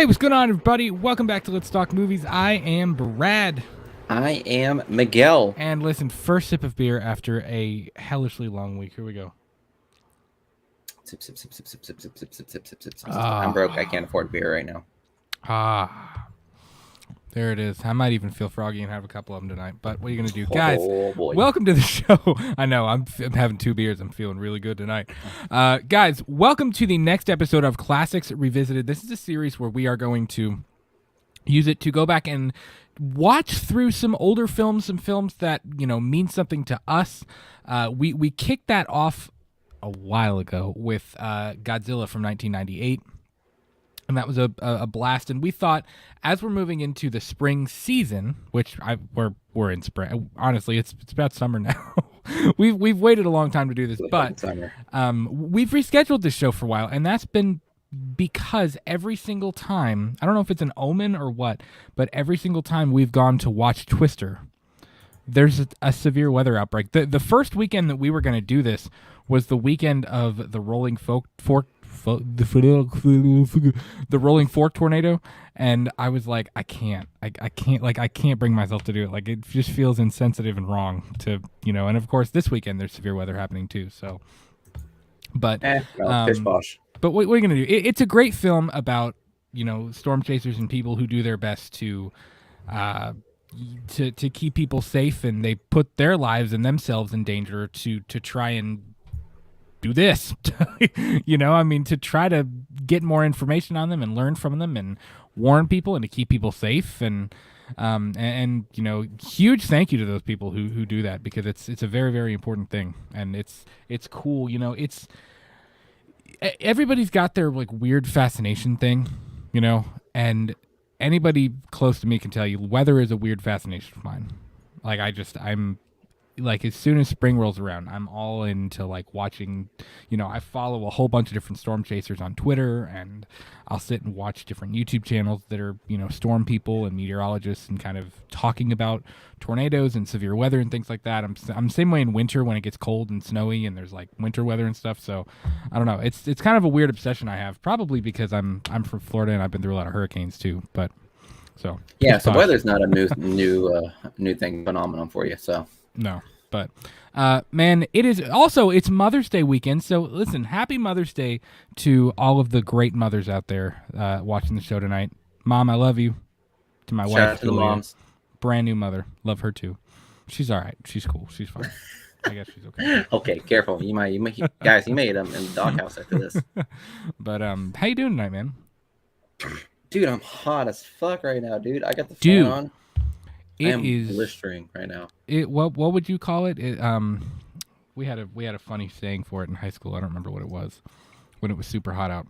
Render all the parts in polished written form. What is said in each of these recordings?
Hey, what's going on, everybody? Welcome back to Let's Talk Movies. I am Brad. I am Miguel. And listen, first sip of beer after a hellishly long week. Here we go. Sip, sip, sip, sip, sip, sip, sip, sip, sip, sip, sip, sip. I'm broke. I can't afford beer right now. There it is. I might even feel froggy and have a couple of them tonight. But what are you going to do? Guys, welcome to the show. I know, I'm having 2 beers. I'm feeling really good tonight. Guys, welcome to the next episode of Classics Revisited. This is a series where we are going to use it to go back and watch through some older films, some films that, you know, mean something to us. We kicked that off a while ago with Godzilla from 1998. And that was a blast. And we thought, as we're moving into the spring season, which we're in spring. Honestly, it's about summer now. we've waited a long time to do this, but we've rescheduled this show for a while, and that's been because every single time, I don't know if it's an omen or what, but every single time we've gone to watch Twister, there's a severe weather outbreak. The first weekend that we were going to do this was the weekend of the Rolling Fork tornado, and I was like, I can't bring myself to do it. Like, it just feels insensitive and wrong to, you know. And of course, this weekend there's severe weather happening too. So, but fish bosh. But what are you gonna do? It's a great film about, you know, storm chasers and people who do their best to keep people safe, and they put their lives and themselves in danger to try and do this. You know, I mean, to try to get more information on them and learn from them and warn people and to keep people safe. And you know, huge thank you to those people who do that, because it's a very, very important thing, and it's cool. You know, everybody's got their like weird fascination thing, you know, and anybody close to me can tell you weather is a weird fascination of mine. Like, I'm like, as soon as spring rolls around, I'm all into like watching, you know, I follow a whole bunch of different storm chasers on Twitter, and I'll sit and watch different YouTube channels that are, you know, storm people and meteorologists and kind of talking about tornadoes and severe weather and things like that. I'm the same way in winter when it gets cold and snowy and there's like winter weather and stuff. So I don't know. It's kind of a weird obsession I have, probably because I'm from Florida and I've been through a lot of hurricanes too. But so yeah, so weather's not a new thing phenomenon for you. So no. But, man, it's Mother's Day weekend. So, listen, happy Mother's Day to all of the great mothers out there watching the show tonight. Mom, I love you. To my wife, shout out to the moms. Brand new mother. Love her, too. She's all right. She's cool. She's fine. I guess she's okay. Okay, careful. Guys, you made them in the doghouse after this. But, how you doing tonight, man? Dude, I'm hot as fuck right now, dude. I got the fan on. I am blistering right now. What would you call it? We had a funny saying for it in high school. I don't remember what it was when it was super hot out.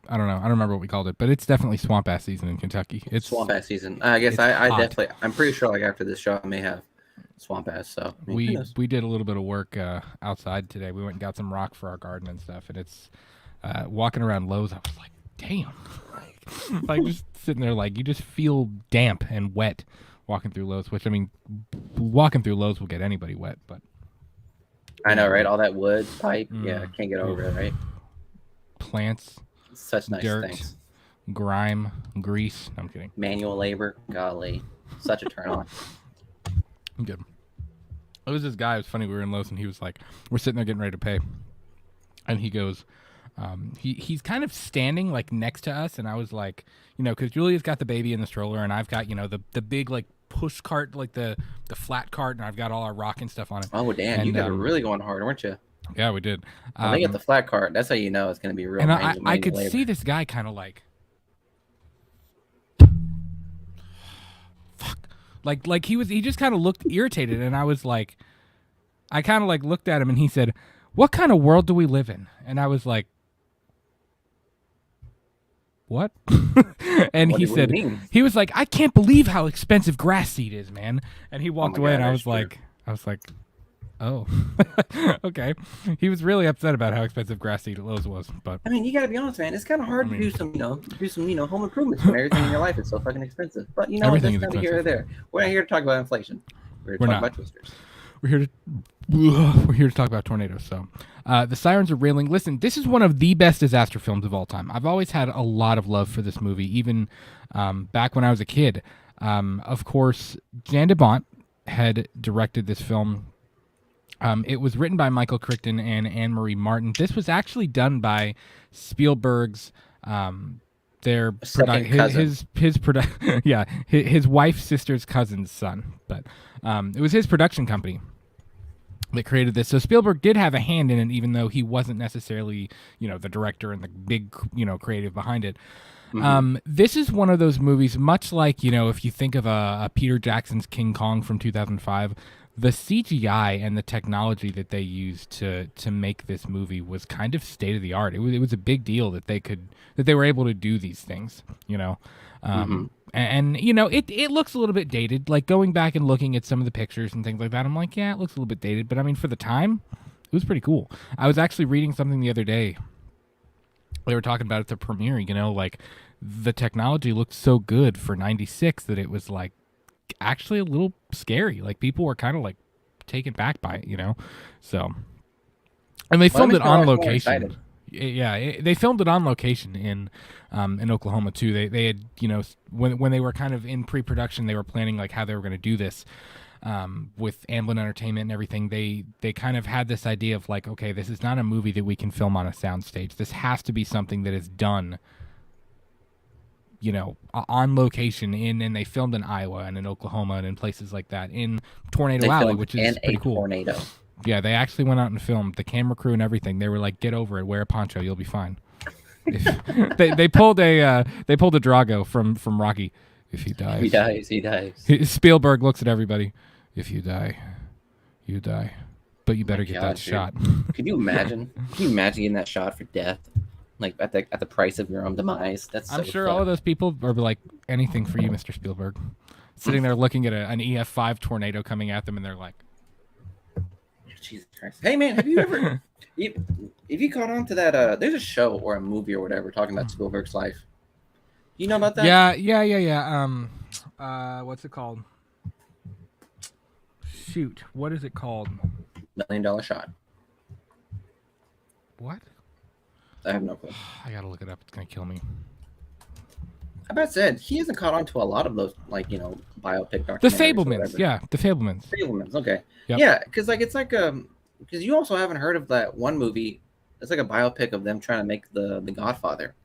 I don't know. I don't remember what we called it, but it's definitely swamp ass season in Kentucky. It's swamp ass season. I guess I'm pretty sure like after this show I may have swamp ass. So I mean, we did a little bit of work outside today. We went and got some rock for our garden and stuff, and it's walking around Lowe's. I was like, damn. Like, just sitting there, like, you just feel damp and wet walking through Lowe's, which, I mean, walking through Lowe's will get anybody wet, but I know, right? All that wood pipe, yeah, I can't get over it, right? Plants, such nice dirt, things. Grime, grease. No, I'm kidding. Manual labor, golly, such a turn on. I'm good. It was this guy. It was funny. We were in Lowe's, and he was like, we're sitting there getting ready to pay, and he goes, he's kind of standing like next to us, and I was like, you know, because Julia's got the baby in the stroller, and I've got, you know, the big like push cart, like the flat cart, and I've got all our rock and stuff on it. Oh damn, and, you guys were really going hard, weren't you? Yeah, we did. When they get the flat cart, that's how you know it's going to be real. And I could see this guy kind of like, fuck, like he just kind of looked irritated, and I was like, I kind of like looked at him, and he said, "What kind of world do we live in?" And I was like, what? And he said, he was like, I can't believe how expensive grass seed is, man. And he walked away, and I was like, oh, okay. He was really upset about how expensive grass seed at Lowe's was. But I mean, you got to be honest, man. It's kind of hard to do some home improvements when everything in your life is so fucking expensive. But you know, that's not here or there. We're not here to talk about inflation. We're here to talk about twisters. we're here to talk about tornadoes. So, the sirens are railing. Listen, this is one of the best disaster films of all time. I've always had a lot of love for this movie, even back when I was a kid. Of course, Jan de Bont had directed this film. It was written by Michael Crichton and Anne-Marie Martin. This was actually done by Spielberg's his wife's sister's cousin's son, but it was his production company that created this. So Spielberg did have a hand in it, even though he wasn't necessarily, the director and the big, creative behind it. Mm-hmm. This is one of those movies, much like, if you think of a Peter Jackson's King Kong from 2005, the CGI and the technology that they used to make this movie was kind of state of the art. It was a big deal that they were able to do these things, mm-hmm. And it looks a little bit dated. Like going back and looking at some of the pictures and things like that, I'm like, yeah, it looks a little bit dated. But I mean, for the time, it was pretty cool. I was actually reading something the other day. They were talking about it at the premiere. Like the technology looked so good for '96 that it was like actually a little scary. Like people were kind of like taken back by it, So, and they filmed it on location. Yeah, they filmed it on location in Oklahoma too. They had when they were kind of in pre-production, they were planning like how they were going to do this with Amblin Entertainment and everything. They kind of had this idea of like, okay, this is not a movie that we can film on a soundstage. This has to be something that is done on location and they filmed in Iowa and in Oklahoma and in places like that in Tornado Alley, which is pretty cool. Tornado. Yeah, they actually went out and filmed the camera crew and everything. They were like, "Get over it, wear a poncho, you'll be fine." they pulled a Drago from Rocky. If he dies, he dies. Spielberg looks at everybody. If you die, you die, but you better get that shot. Could you imagine? Can you imagine getting that shot for death? Like at the price of your own demise. I'm sure all of those people are like, anything for you, Mr. Spielberg. Sitting there looking at an EF5 tornado coming at them, and they're like, Jesus Christ. Hey man, have you ever if you caught on to that there's a show or a movie or whatever talking about Spielberg's life. You know about that? Yeah. What's it called? Shoot, what is it called? $1 Million Shot. What? I have no clue. I gotta look it up. It's gonna kill me. I bet said he hasn't caught on to a lot of those, like biopic documentaries. The Fablemans, yeah, the Fablemans. Fablemans, okay, yep. Yeah, because like it's like because you also haven't heard of that one movie. It's like a biopic of them trying to make the Godfather.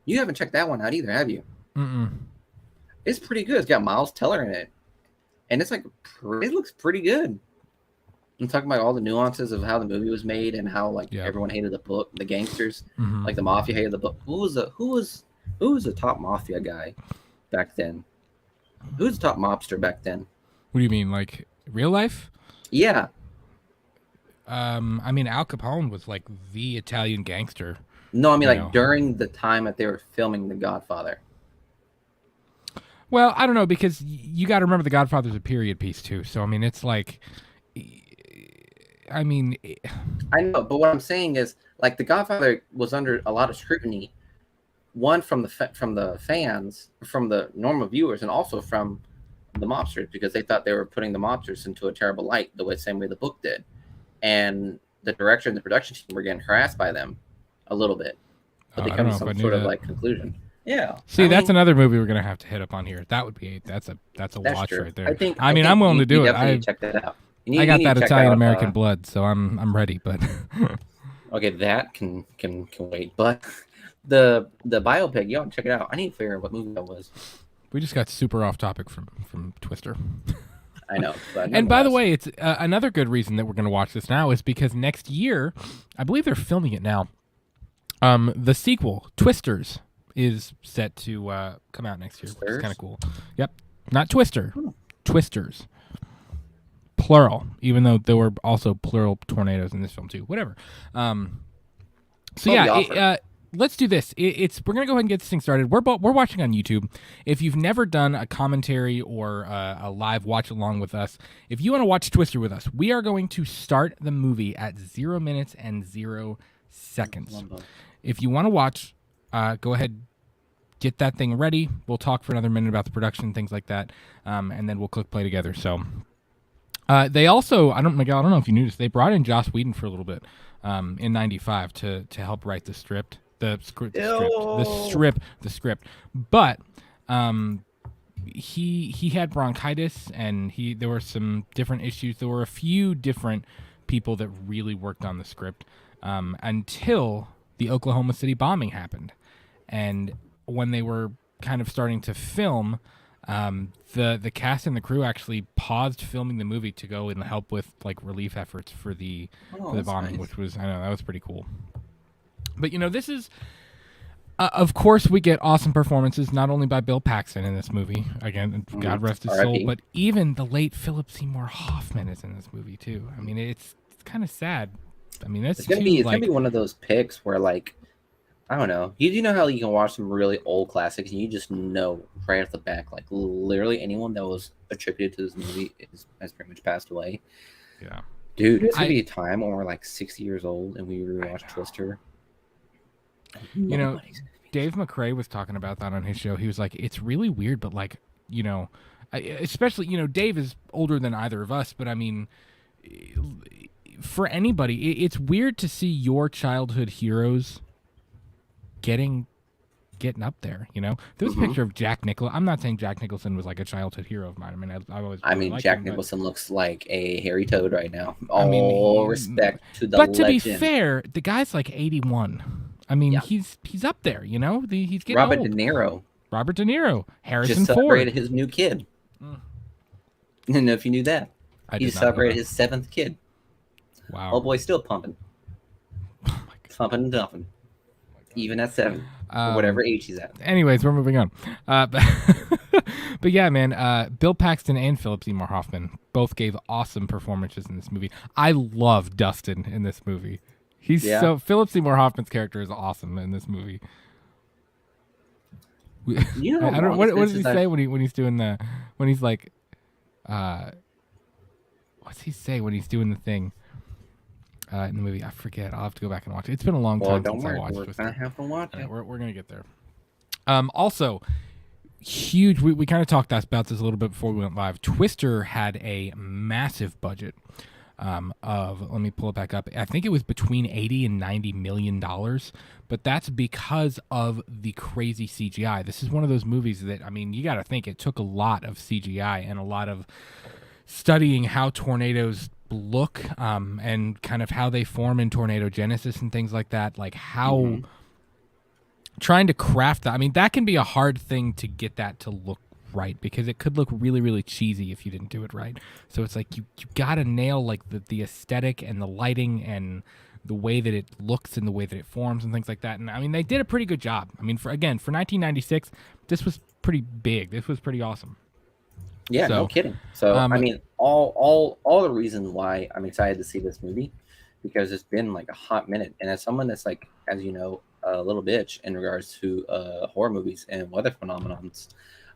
You haven't checked that one out either, have you? Mm-mm. It's pretty good. It's got Miles Teller in it, and it's like it looks pretty good. I'm talking about all the nuances of how the movie was made and how everyone hated the book, the gangsters, like the mafia hated the book. Who was the top mafia guy back then? Who was the top mobster back then? What do you mean, like real life? Yeah. I mean, Al Capone was like the Italian gangster. No, I mean during the time that they were filming The Godfather. Well, I don't know, because you got to remember The Godfather's a period piece too. So I mean, it's like. I mean, I know, but what I'm saying is, like, The Godfather was under a lot of scrutiny, one from the fans, from the normal viewers, and also from the mobsters, because they thought they were putting the mobsters into a terrible light, same way the book did, and the director and the production team were getting harassed by them a little bit, but they come to some sort of like conclusion. Yeah. See, that's another movie we're gonna have to hit up on here. That would be that's a watch true. Right there. I mean, I'm willing to do it. I check that out. I got that Italian American blood, so I'm ready. But okay, that can wait. But the biopic, y'all check it out. I need to figure out what movie that was. We just got super off topic from Twister. I know. And by the way, it's another good reason that we're going to watch this now is because next year, I believe they're filming it now. The sequel, Twisters, is set to come out next year, which is kind of cool. Yep, not Twister, Twisters. Plural, even though there were also plural tornadoes in this film too. Whatever. Let's do this. We're gonna go ahead and get this thing started. We're watching on YouTube. If you've never done a commentary or a live watch along with us, if you want to watch Twister with us, we are going to start the movie at 0 minutes and 0 seconds. If you want to watch, go ahead, get that thing ready. We'll talk for another minute about the production, things like that, and then we'll click play together. So. They also, Miguel, I don't know if you knew this, they brought in Joss Whedon for a little bit in '95 to help write the script. But he had bronchitis, and there were some different issues. There were a few different people that really worked on the script until the Oklahoma City bombing happened, and when they were kind of starting to film. The cast and the crew actually paused filming the movie to go and help with like relief efforts for the bombing, nice. Which was, I know, that was pretty cool. But this is, of course, we get awesome performances not only by Bill Paxton in this movie, again, God rest his soul, but even the late Philip Seymour Hoffman is in this movie too. I mean, it's kind of sad. I mean, it's gonna be one of those picks where like. I don't know. You know how you can watch some really old classics and you just know right off the back, like literally anyone that was attributed to this movie has pretty much passed away. Yeah. Dude, it's going to be a time when we're like 60 years old and we rewatch Twister. Dave McRae was talking about that on his show. He was like, it's really weird, but like, especially, Dave is older than either of us, but I mean, for anybody, it's weird to see your childhood heroes getting up there, There was a picture of Jack Nicholson. I'm not saying Jack Nicholson was like a childhood hero of mine. I mean, I always. Really Jack Nicholson looks like a hairy toad right now. All respect to the legend. But to be fair, the guy's like 81. I mean, he's up there, He's getting Robert old. De Niro, Harrison just Ford celebrated his new kid. I don't know if you knew that. He just celebrated his 7th kid. Wow. Oh boy, still pumping. Oh my God. Pumping and dumping. Even at 7, or whatever age he's at. Anyways, we're moving on. But yeah, man, Bill Paxton and Philip Seymour Hoffman both gave awesome performances in this movie. I love Dustin in this movie. Philip Seymour Hoffman's character is awesome in this movie. What does he say when he's doing when he's like, what's he say when he's doing the thing? In the movie, I forget. I'll have to go back and watch it. It's been a long time since I watched it. We're gonna have to watch it. We're gonna get there. Also, huge. We kind of talked about this a little bit before we went live. Twister had a massive budget of. Let me pull it back up. I think it was between $80 and $90 million, but that's because of the crazy CGI. This is one of those movies that, I mean, you got to think it took a lot of CGI and a lot of studying how tornadoes look and kind of how they form in tornado genesis and things like that, like how trying to craft that. I mean, that can be a hard thing to get that to look right, because it could look really, really cheesy if you didn't do it right. So it's like you gotta nail like the aesthetic and the lighting and the way that it looks and the way that it forms and things like that. And I mean, they did a pretty good job. I mean, for 1996, this was pretty big. This was pretty awesome. Yeah, no kidding. So I mean, all the reasons why I'm excited to see this movie, because it's been like a hot minute, and as someone that's like, as you know, a little bitch in regards to horror movies and weather phenomenons,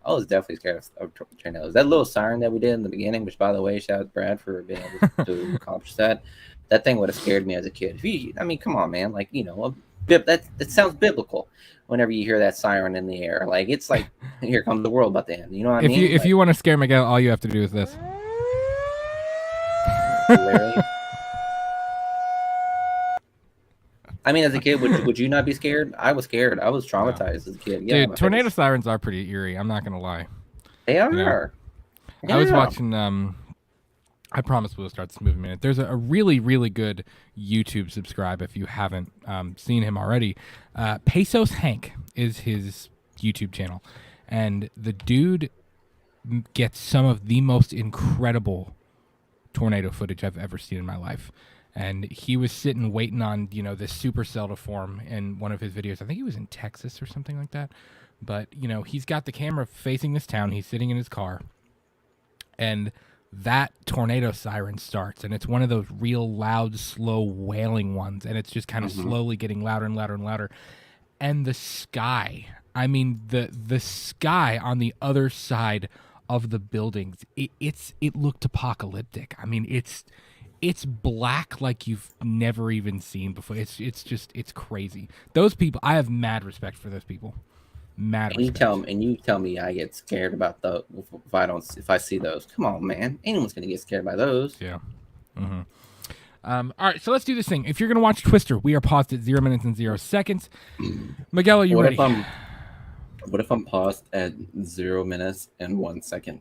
I was definitely scared of tornadoes. That little siren that we did in the beginning, which by the way, shout out to Brad for being able to accomplish that. That thing would have scared me as a kid. I mean, come on, man. Like, you know, that sounds biblical. Whenever you hear that siren in the air, like it's like here comes the world about to end. You know what I mean? If you want to scare Miguel, all you have to do is this. I mean, as a kid, would you not be scared? I was scared. I was traumatized as a kid. Yeah, dude, tornado sirens are pretty eerie. I'm not gonna lie. They are. You know? I was watching. I promise we'll start this movie in a minute. There's a really, really good YouTube subscribe if you haven't seen him already. Pesos Hank is his YouTube channel, and the dude gets some of the most incredible tornado footage I've ever seen in my life. And he was sitting waiting on, you know, this supercell to form in one of his videos. I think he was in Texas or something like that. But, you know, he's got the camera facing this town. He's sitting in his car. And that tornado siren starts. And it's one of those real loud, slow, wailing ones. And it's just kind of slowly getting louder and louder and louder. And the sky, I mean, the sky on the other side of the buildings, it looked apocalyptic. I mean, it's black like you've never even seen before. It's crazy. Those people, I have mad respect for those people. Mad And respect. you tell me I get scared about the if I see those. Come on, man. Anyone's gonna get scared by those. Yeah. Mm-hmm. All right, so let's do this thing. If you're gonna watch Twister, we are paused at 0 minutes and 0 seconds. Miguel, are you ready? What if I'm paused at 0 minutes and 1 second?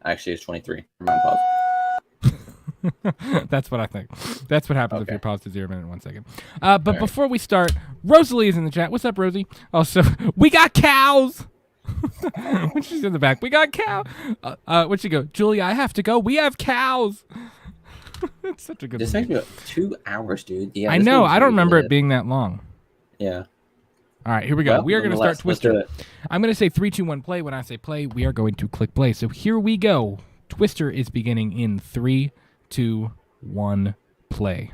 Actually, it's 23. I'm paused. That's what I think. That's what happens if Okay. you're paused at 0 minute and 1 second. But before we start, Rosalie is in the chat. What's up, Rosie? Also, we got cows. When she's in the back, we got cow. Where'd she go? Julia, I have to go. We have cows. It's such a good. This movie. makes me 2 hours, dude. Yeah, I this know. movie's I don't really remember good. it being that long. Yeah. All right, here we go. Well, We are going to start let's do Twister. it. I'm going to say 3, 2, 1, play. When I say play, we are going to click play. So here we go. Twister is beginning in 3, 2, 1, play.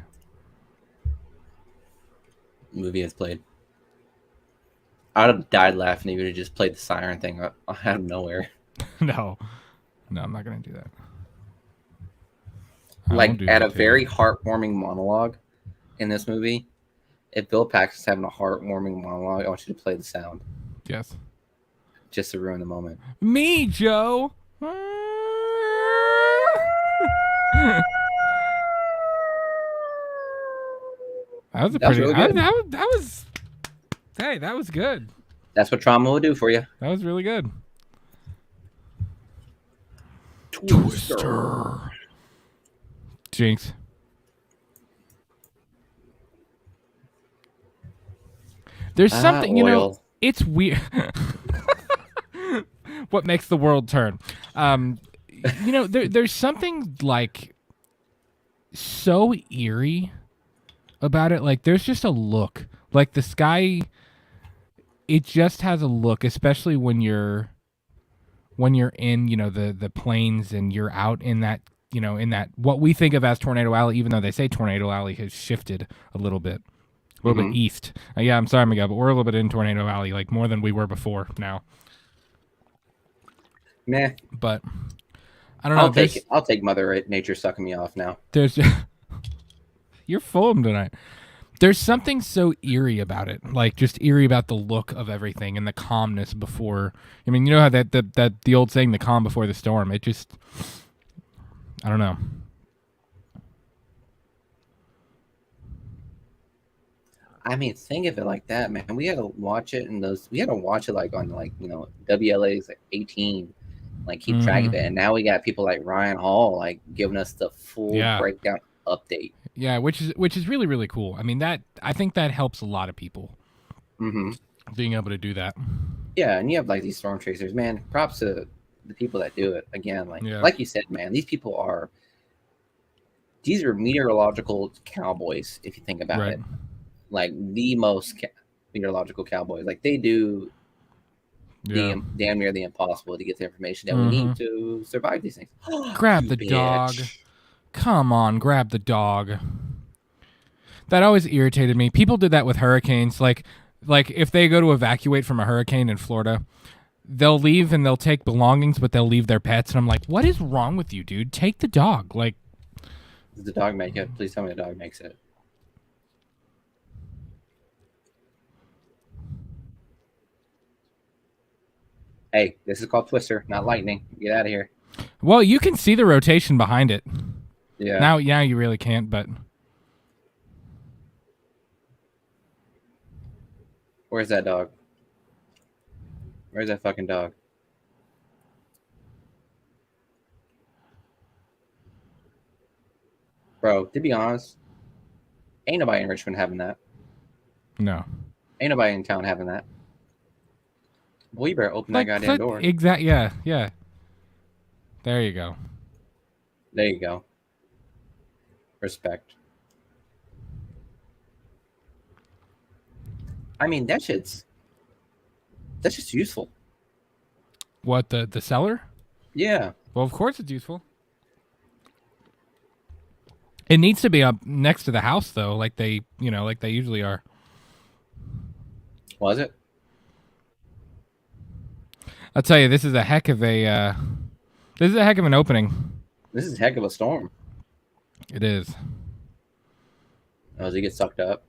Movie has played. I would have died laughing if you would have just played the siren thing out of nowhere. No, I'm not going to do that. Like at a very heartwarming monologue in this movie, if Bill Paxton's having a heartwarming monologue, I want you to play the sound. Yes. Just to ruin the moment. Me, Joe. That was a pretty. Really good. That was. Hey, that was good. That's what trauma will do for you. That was really good. Twister. Jinx. There's something, you know, it's weird. What makes the world turn? You know, there's something like so eerie about it. Like there's just a look. Like the sky, it just has a look, especially when you're in, you know, the plains and you're out in that, you know, in that what we think of as Tornado Alley, even though they say Tornado Alley has shifted a little bit east. Yeah, I'm sorry, Miguel, but we're a little bit in Tornado Alley, like more than we were before now. Meh. But I don't know. I'll take Mother Nature sucking me off now. There's you're full of them tonight. There's something so eerie about it, like just eerie about the look of everything and the calmness before. I mean, you know how that the old saying, "The calm before the storm." It just, I don't know. I mean, think of it like that, man. We had to watch it we had to watch it like on WLA's like 18, like keep track of it. And now we got people like Ryan Hall like giving us the full breakdown update. Yeah, which is really, really cool. I mean, I think that helps a lot of people. Being able to do that. Yeah, and you have like these storm chasers, man. Props to the people that do it. Again, like you said, man, these are meteorological cowboys if you think about it. Like the most meteorological cowboys. Like they do damn near the impossible to get the information that we need to survive these things. Grab the dog. Come on, grab the dog. That always irritated me. People did that with hurricanes. Like if they go to evacuate from a hurricane in Florida, they'll leave and they'll take belongings, but they'll leave their pets. And I'm like, what is wrong with you, dude? Take the dog. Like, does the dog make it? Please tell me the dog makes it. Hey, this is called Twister, not lightning. Get out of here. Well, you can see the rotation behind it. Yeah. Now you really can't, but. Where's that dog? Where's that fucking dog? Bro, to be honest, ain't nobody in Richmond having that. No. Ain't nobody in town having that. Boy, you better open that goddamn door. Exactly. Yeah. There you go. There you go. Respect. I mean, that's just useful. What, the cellar? Yeah. Well, of course it's useful. It needs to be up next to the house, though, like they usually are. Was it? I'll tell you, this is a heck of an opening. This is a heck of a storm. It is. Oh, does he get sucked up?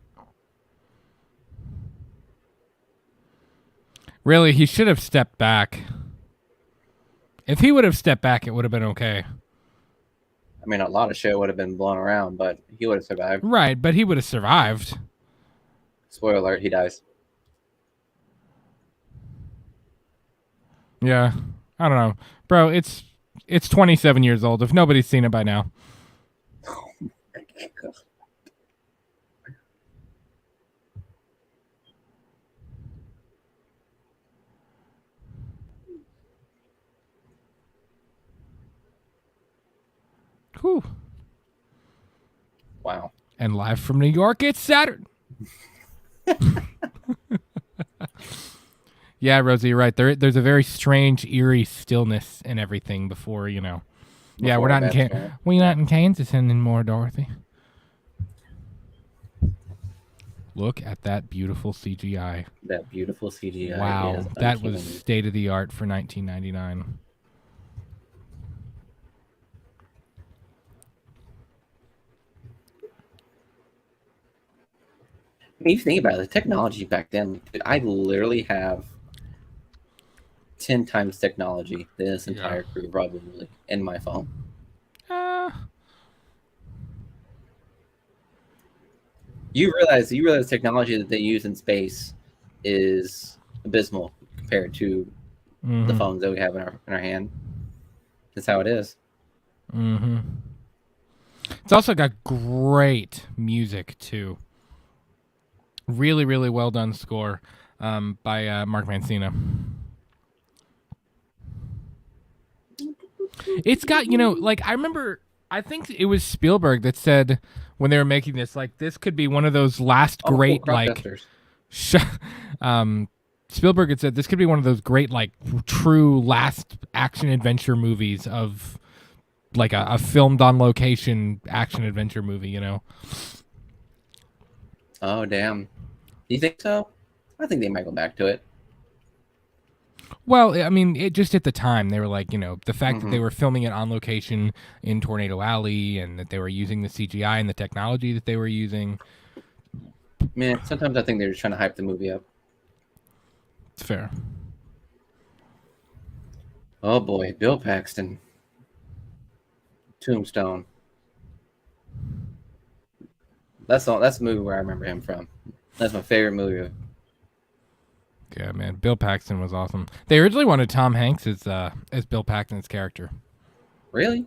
Really, he should have stepped back. If he would have stepped back, it would have been okay. I mean, a lot of shit would have been blown around, but he would have survived. Right, but he would have survived. Spoiler alert, he dies. Yeah, I don't know, bro. It's 27 years old. If nobody's seen it by now, whew. Wow. And live from New York, it's Saturn. Yeah, Rosie, you're right. There's a very strange, eerie stillness in everything before, you know. Yeah, we're not in Kansas anymore, Dorothy. Look at that beautiful CGI. That beautiful CGI. Wow, that was state of the art for 1999. I mean, if you think about it, the technology back then, dude, I literally have 10 times technology than this entire crew probably in my phone. You realize the technology that they use in space is abysmal compared to the phones that we have in our hand. That's how it is. Mm-hmm. It's also got great music too. Really, really well done score by Mark Mancina. It's got, you know, like I remember, I think it was Spielberg that said when they were making this, like this could be one of those last great Spielberg had said this could be one of those great like true last action adventure movies of like a filmed on location action adventure movie, you know. Oh damn. Do you think so? I think they might go back to it. Well, I mean, it just at the time they were like, you know, the fact that they were filming it on location in Tornado Alley and that they were using the CGI and the technology that they were using. Man, sometimes I think they're just trying to hype the movie up. It's fair. Oh boy, Bill Paxton. Tombstone. That's the movie where I remember him from. That's my favorite movie. Yeah, man, Bill Paxton was awesome. They originally wanted Tom Hanks as Bill Paxton's character. Really?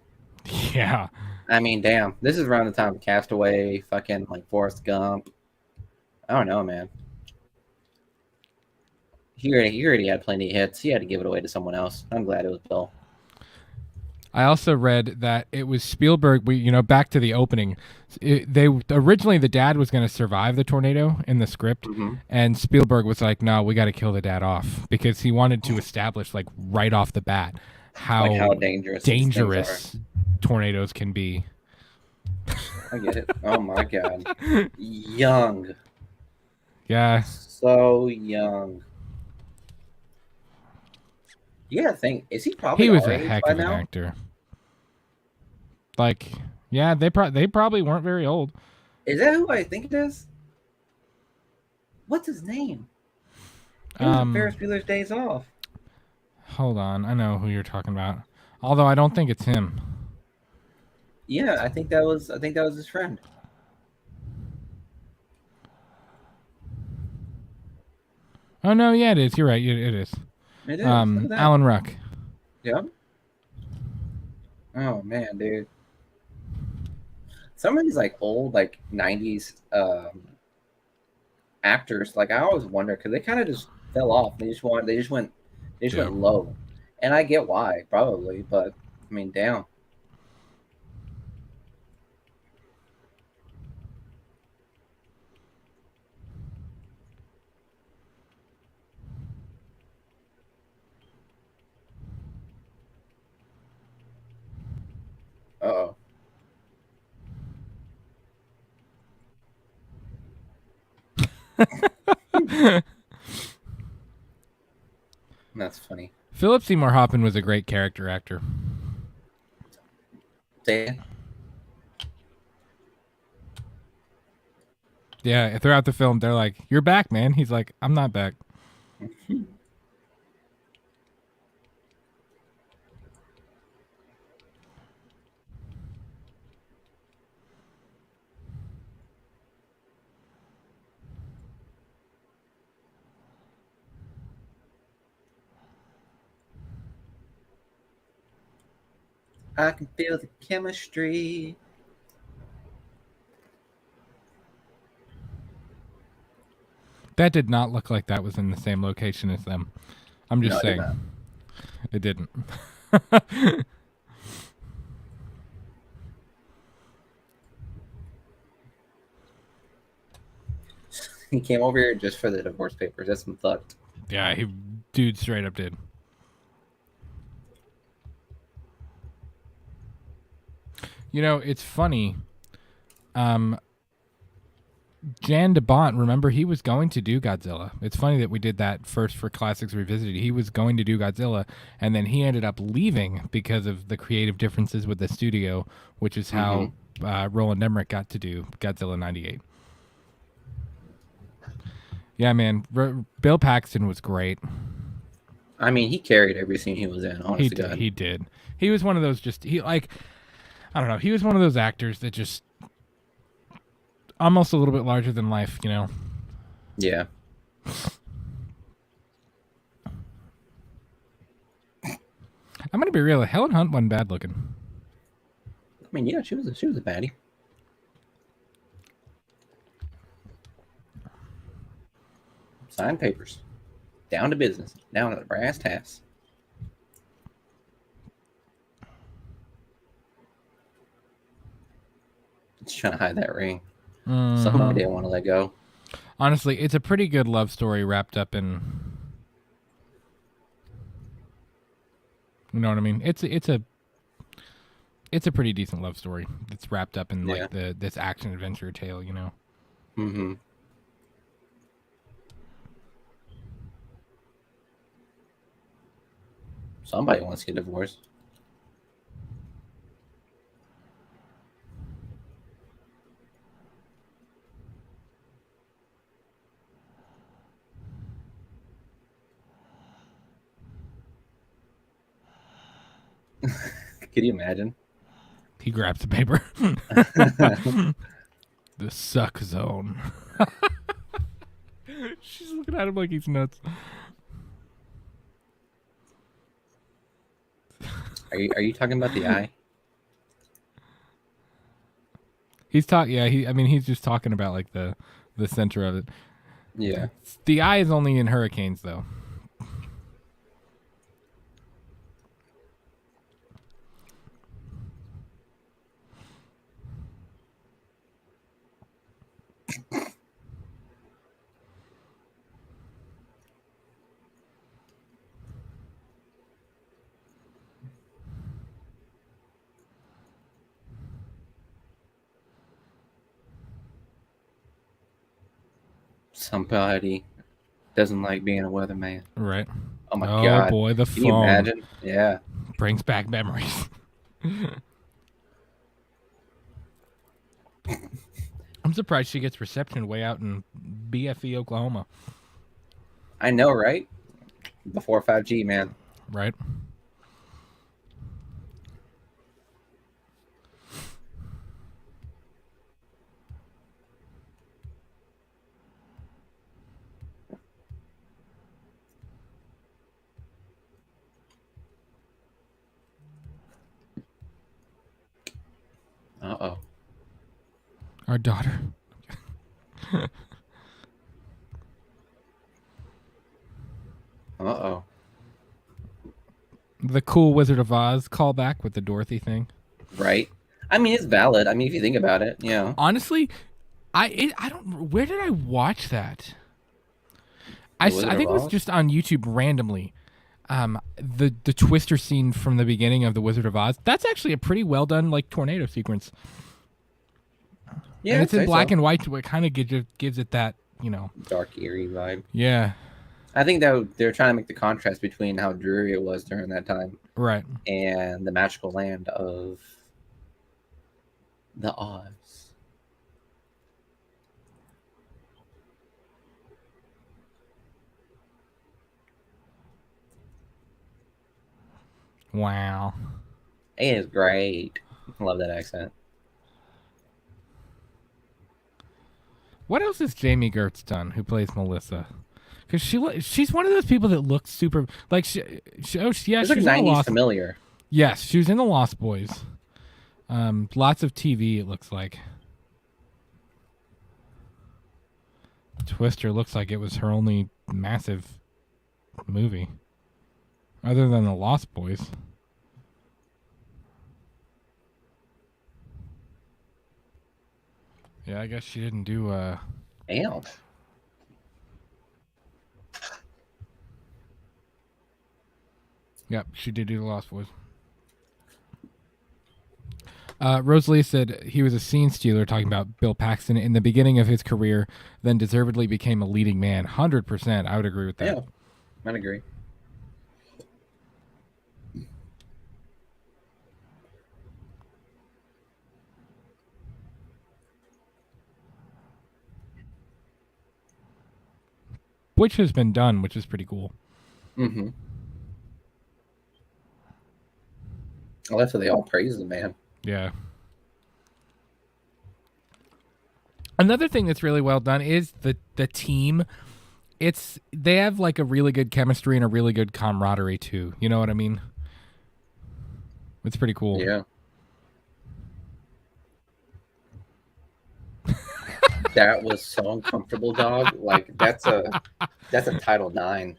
Yeah. I mean, damn. This is around the time of Castaway, fucking like Forrest Gump. I don't know, man. He already had plenty of hits. He had to give it away to someone else. I'm glad it was Bill. I also read that it was Spielberg. Back to the opening. They originally the dad was going to survive the tornado in the script, and Spielberg was like, "No, we got to kill the dad off," because he wanted to establish, like, right off the bat, how dangerous tornadoes can be. I get it. Oh my god, young. Yeah. So young. Yeah, is he probably? He was a heck of an actor. Like, yeah, they probably weren't very old. Is that who I think it is? What's his name? It was Ferris Bueller's Days Off. Hold on, I know who you're talking about. Although I don't think it's him. Yeah, I think that was his friend. Oh no, yeah, it is. You're right. It is. It is. Alan Ruck. Yep. Oh man, dude. Some of these like old like 90s actors, like I always wonder because they kind of just fell off. They just went low, and I get why probably, but I mean, damn. Uh-oh. That's funny. Philip Seymour Hoffman was a great character actor. Yeah, throughout the film, they're like, "You're back, man." He's like, "I'm not back." I can feel the chemistry. That did not look like that was in the same location as them. I'm just saying. It didn't. He came over here just for the divorce papers. That's some fucked. Yeah, dude straight up did. You know, it's funny. Jan DeBont, remember, he was going to do Godzilla. It's funny that we did that first for Classics Revisited. He was going to do Godzilla, and then he ended up leaving because of the creative differences with the studio, which is how Roland Emmerich got to do Godzilla 98. Yeah, man. Bill Paxton was great. I mean, he carried every scene he was in, honestly. He did. He was one of those I don't know. He was one of those actors that just almost a little bit larger than life, you know? Yeah. I'm going to be real. Helen Hunt wasn't bad looking. I mean, yeah, she was a baddie. Sign papers. Down to business. Down to the brass tacks. Just trying to hide that ring. Somebody didn't want to let go. Honestly, it's a pretty good love story wrapped up in. You know what I mean? It's a pretty decent love story. It's wrapped up in like this action adventure tale, you know. Mm-hmm. Somebody wants to get divorced. Could you imagine? He grabs the paper. The suck zone. She's looking at him like he's nuts. Are you talking about the eye? He's talking. Yeah, he's just talking about like the center of it. Yeah. The eye is only in hurricanes, though. Somebody doesn't like being a weatherman. Right. Oh my god. Oh boy, the Can phone. you imagine? Yeah. Brings back memories. I'm surprised she gets reception way out in BFE, Oklahoma. I know, right? Before 5G, man. Right. Uh-oh. Our daughter. Uh-oh. The cool Wizard of Oz callback with the Dorothy thing. Right. I mean, it's valid. I mean, if you think about it, yeah. Honestly, I don't. Where did I watch that? I think it was just on YouTube randomly. The Twister scene from the beginning of the Wizard of Oz. That's actually a pretty well done like tornado sequence. Yeah, and it's in black and white, so it kind of gives it that, you know, dark, eerie vibe. Yeah. I think that they're trying to make the contrast between how dreary it was during that time, right, and the magical land of the Oz. Wow. It is great. I love that accent. What else has Jamie Gertz done, who plays Melissa? Because she's one of those people that looks super like she she's like 90s familiar. Yes, she was in The Lost Boys. Lots of TV, it looks like. Twister looks like it was her only massive movie, other than The Lost Boys. Yeah, I guess she didn't do. Damn. Yep, she did do The Lost Boys. Rosalie said he was a scene stealer, talking about Bill Paxton in the beginning of his career, then deservedly became a leading man. 100%. I would agree with that. Yeah, I'd agree. Which has been done, which is pretty cool. Mm-hmm. Well, that's what they all praise the man. Yeah. Another thing that's really well done is the team. They have like a really good chemistry and a really good camaraderie too. You know what I mean? It's pretty cool. Yeah. That was so uncomfortable, dog. Like that's a Title IX.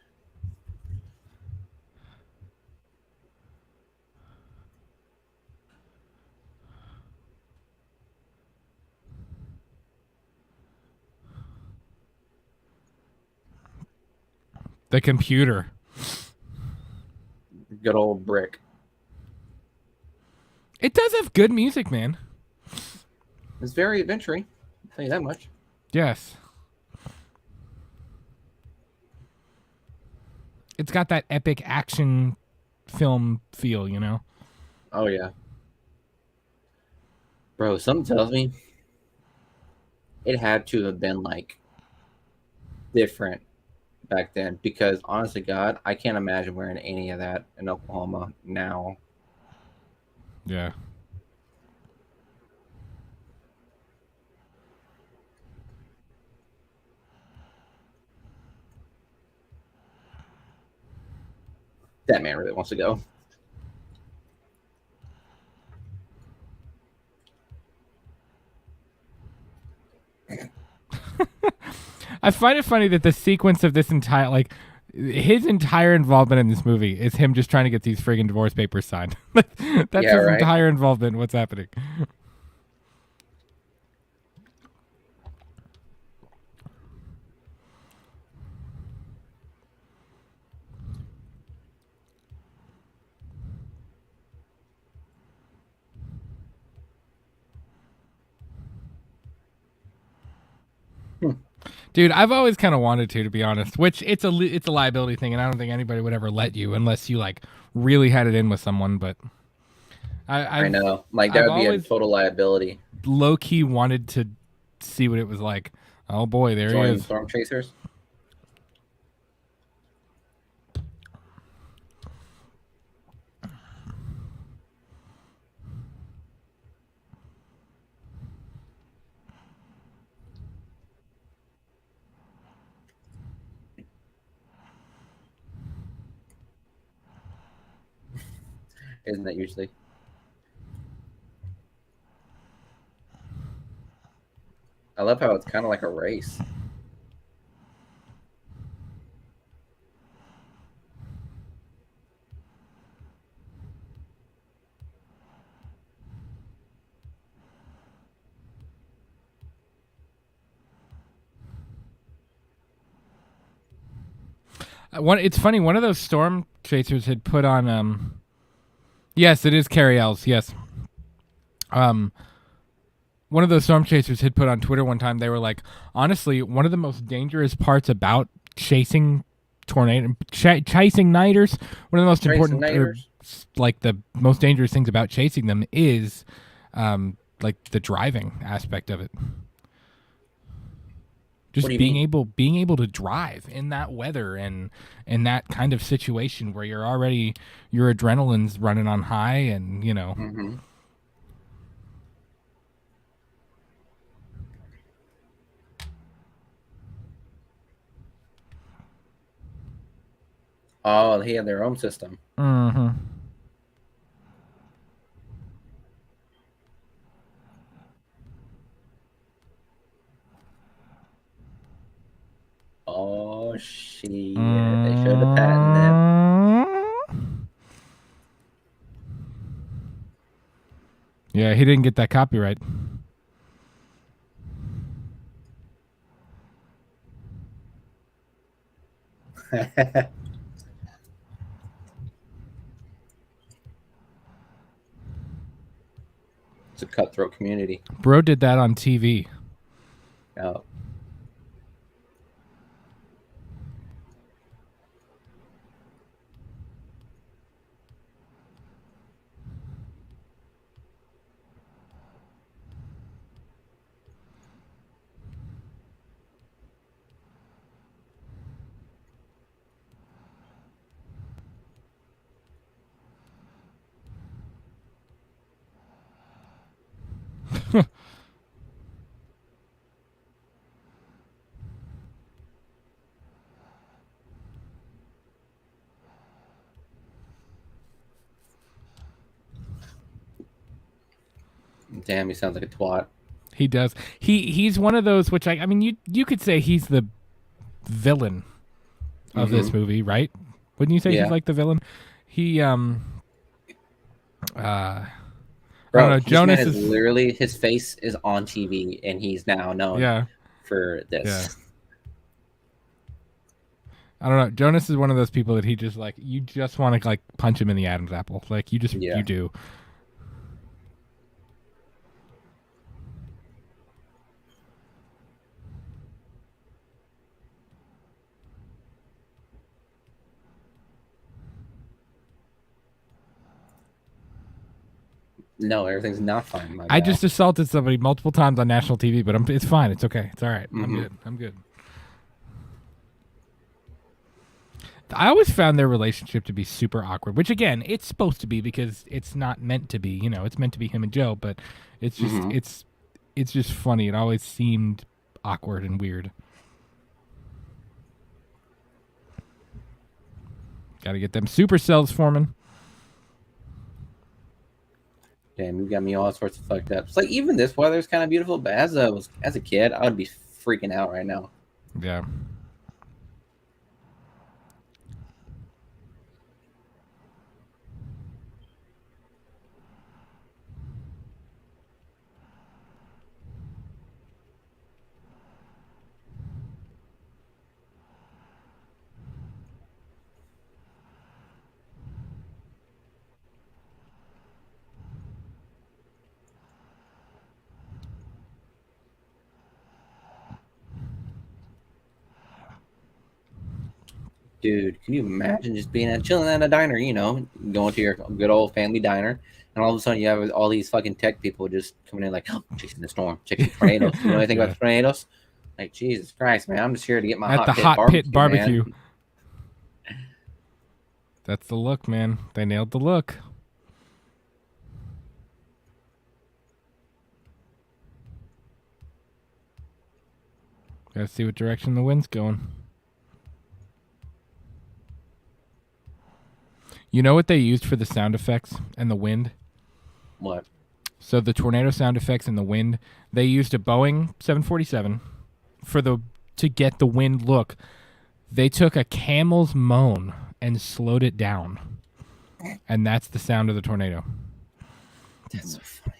The computer. Good old brick. It does have good music, man. It's very adventuring. I'll tell you that much. Yes. It's got that epic action film feel, you know? Oh yeah. Bro, something tells me it had to have been like different back then, because honestly, God, I can't imagine wearing any of that in Oklahoma now. Yeah. That man really wants to go. I find it funny that the sequence of this entire, like, his entire involvement in this movie is him just trying to get these friggin' divorce papers signed. That's Yeah, his right? entire involvement in what's happening. Dude, I've always kind of wanted to be honest. Which it's a liability thing, and I don't think anybody would ever let you unless you like really had it in with someone. But I know, like that I've would be a always total liability. low key wanted to see what it was like. Oh boy, there he Join is. Storm Chasers. Isn't that usually? I love how it's kind of like a race. It's funny. One of those storm chasers had put on. Yes, it is CaryElwes. Yes. One of those storm chasers had put on Twitter one time. They were like, honestly, one of the most dangerous parts about chasing chasing nighters. One of the most important, like the most dangerous things about chasing them is, like the driving aspect of it. Just being able to drive in that weather and in that kind of situation where you're already your adrenaline's running on high, and you know. Mm-hmm. Oh, he had their own system. Mm-hmm. Yeah, he didn't get that copyright. It's a cutthroat community. Bro did that on TV. Oh. Damn, he sounds like a twat. He does. He's one of those which I mean you could say he's the villain of this movie, right? Wouldn't you say he's like the villain? He Bro, I don't know, Jonas is literally, his face is on TV and he's now known for this. Yeah. I don't know. Jonas is one of those people that he just like, you just want to like punch him in the Adam's apple. Like you do. No, everything's not fine. I just assaulted somebody multiple times on national TV, but it's fine. It's okay. It's all right. I'm good. I always found their relationship to be super awkward, which again, it's supposed to be because it's not meant to be. You know, it's meant to be him and Joe, but it's just it's just funny. It always seemed awkward and weird. Got to get them super cells forming. Damn, you got me all sorts of fucked up. It's like even this weather's kind of beautiful, but as a kid, I would be freaking out right now. Yeah. Dude, can you imagine just being chilling at a diner, you know, going to your good old family diner, and all of a sudden you have all these fucking tech people just coming in like, oh, chasing the storm, chasing tornadoes. You know anything about tornadoes? Like, Jesus Christ, man, I'm just here to get my hot pit barbecue. That's the look, man. They nailed the look. Gotta see what direction the wind's going. You know what they used for the sound effects and the wind? What? So the tornado sound effects and the wind, they used a Boeing 747 to get the wind look. They took a camel's moan and slowed it down. And that's the sound of the tornado. That's so funny.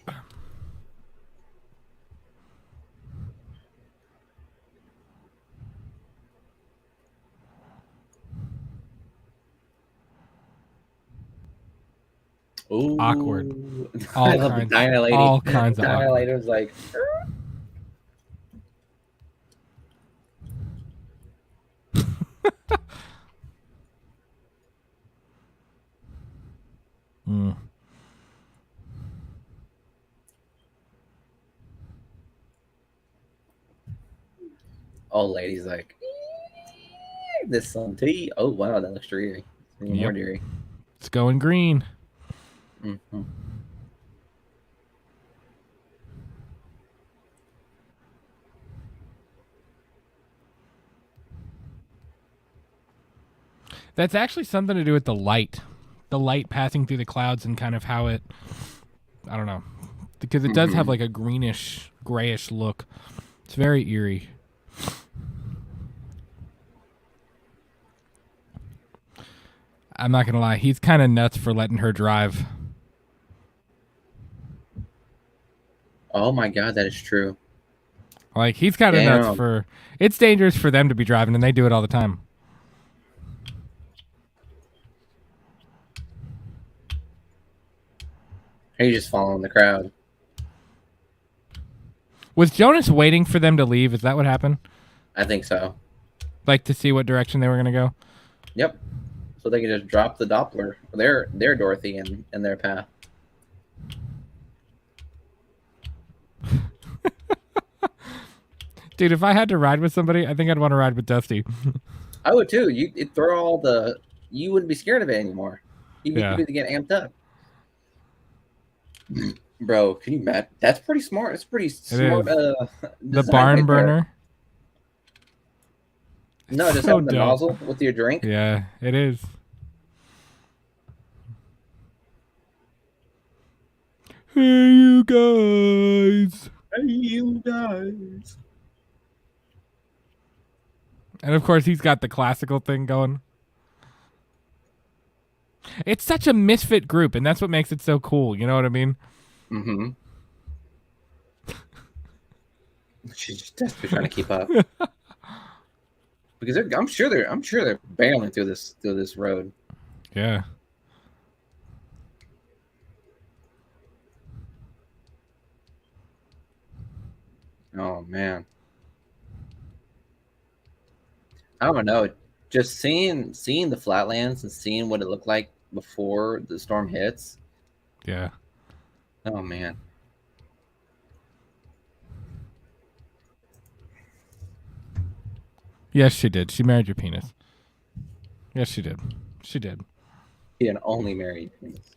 Ooh. Awkward. I love the diner lady. All kinds of diner lady was like, old lady's like, this some tea. Oh wow, that looks dreary. More dreary. It's going green. Mm-hmm. That's actually something to do with the light passing through the clouds and kind of how it, I don't know, because it does have like a greenish, grayish look. It's very eerie. I'm not going to lie. He's kind of nuts for letting her drive. Oh my God, that is true. Like, he's kind of nuts for... It's dangerous for them to be driving, and they do it all the time. He's just following the crowd. Was Jonas waiting for them to leave? Is that what happened? I think so. Like, to see what direction they were going to go? Yep. So they can just drop the Doppler, their Dorothy in their path. Dude, if I had to ride with somebody, I think I'd want to ride with Dusty. I would too. You'd throw all the... You wouldn't be scared of it anymore. You'd be to get amped up. Bro, can you imagine? That's pretty smart. It's pretty smart. The barn burner. No, just having the nozzle with your drink. Yeah, it is. Hey, you guys. Hey, you guys. And of course, he's got the classical thing going. It's such a misfit group, and that's what makes it so cool. You know what I mean? Mm-hmm. She's just desperately trying to keep up. Because I'm sure they're barreling through this road. Yeah. Oh man. I don't know. Just seeing the flatlands and seeing what it looked like before the storm hits. Yeah. Oh man. Yes, she did. She married your penis. Yes, she did. She did. He didn't only marry your penis.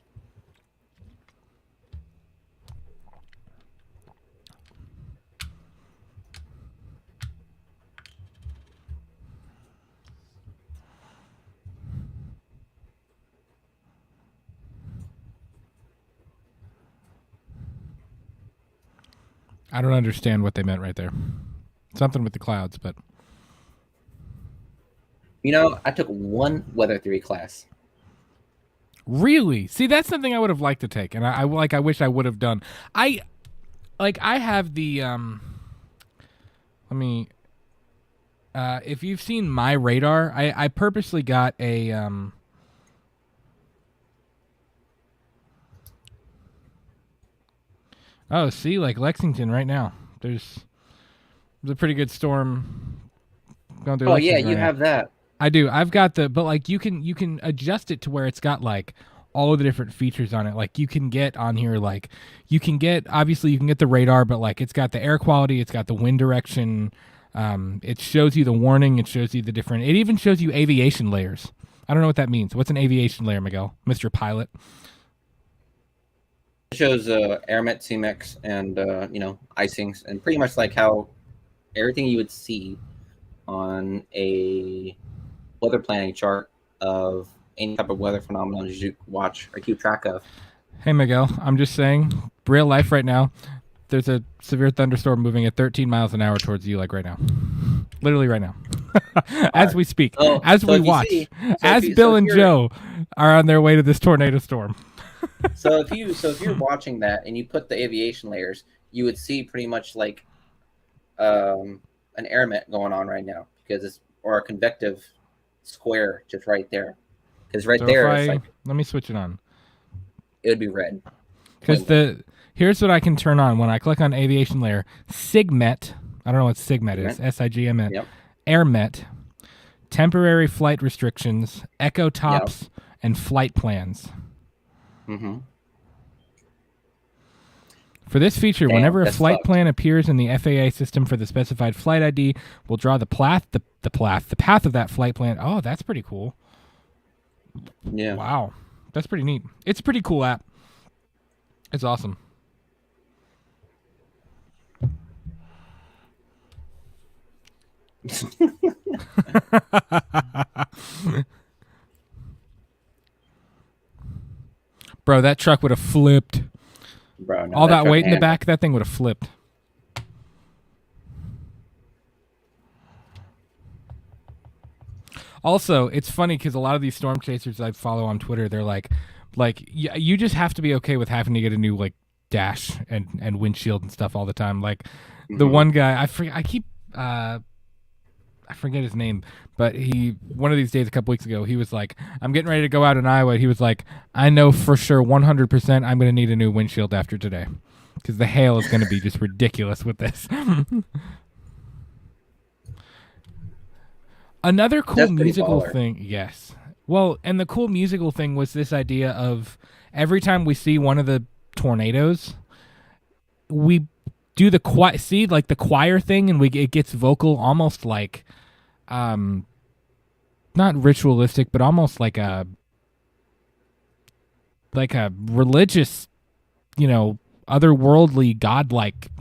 I don't understand what they meant right there. Something with the clouds, but... You know, I took one weather theory class. Really? See, that's something I would have liked to take, and I wish I would have done. I have the let me if you've seen my radar, I purposely got a oh, see, like Lexington right now. There's a pretty good storm going through. Oh yeah, Lexington you right have now. that. I do. I've got but like you can adjust it to where it's got like all of the different features on it. Like you can get on here, like obviously you can get the radar, but like it's got the air quality, it's got the wind direction. It shows you the warning. It shows you the different. It even shows you aviation layers. I don't know what that means. What's an aviation layer, Miguel, Mr. Pilot? It shows AirMet, CMEX, and icings, and pretty much like how everything you would see on a weather planning chart of any type of weather phenomenon you watch or keep track of. Hey, Miguel, I'm just saying, real life right now, there's a severe thunderstorm moving at 13 miles an hour towards you, like right now. Literally right now. As we speak. As we watch. As Bill and Joe are on their way to this tornado storm. So if you're watching that and you put the aviation layers, you would see pretty much like an AirMet going on right now, or a convective square just right there. Because it's like, let me switch it on. It would be red. Because here's what I can turn on when I click on aviation layer. SIGMET. I don't know what SIGMET is. SIGMET. Yep. AirMet. Temporary flight restrictions. Echo tops. Yep. And flight plans. Mm-hmm. For this feature, whenever a flight plan appears in the FAA system for the specified flight ID, we'll draw the path of that flight plan. Oh, that's pretty cool. Yeah. Wow. That's pretty neat. It's a pretty cool app. It's awesome. Bro, that truck would have flipped. Bro, no, all that weight in the back, that thing would have flipped. Also, it's funny because a lot of these storm chasers I follow on Twitter, they're like, you just have to be okay with having to get a new like dash and windshield and stuff all the time. Like the Mhm. one guy, I forget his name, but one of these days a couple weeks ago, he was like, I'm getting ready to go out in Iowa. He was like, I know for sure 100% I'm going to need a new windshield after today because the hail is going to be just ridiculous with this. Another cool That's pretty musical baller. thing, yes. Well, and the cool musical thing was this idea of every time we see one of the tornadoes, we do the the choir thing, and it gets vocal, almost like, not ritualistic, but almost like a religious, otherworldly, godlike,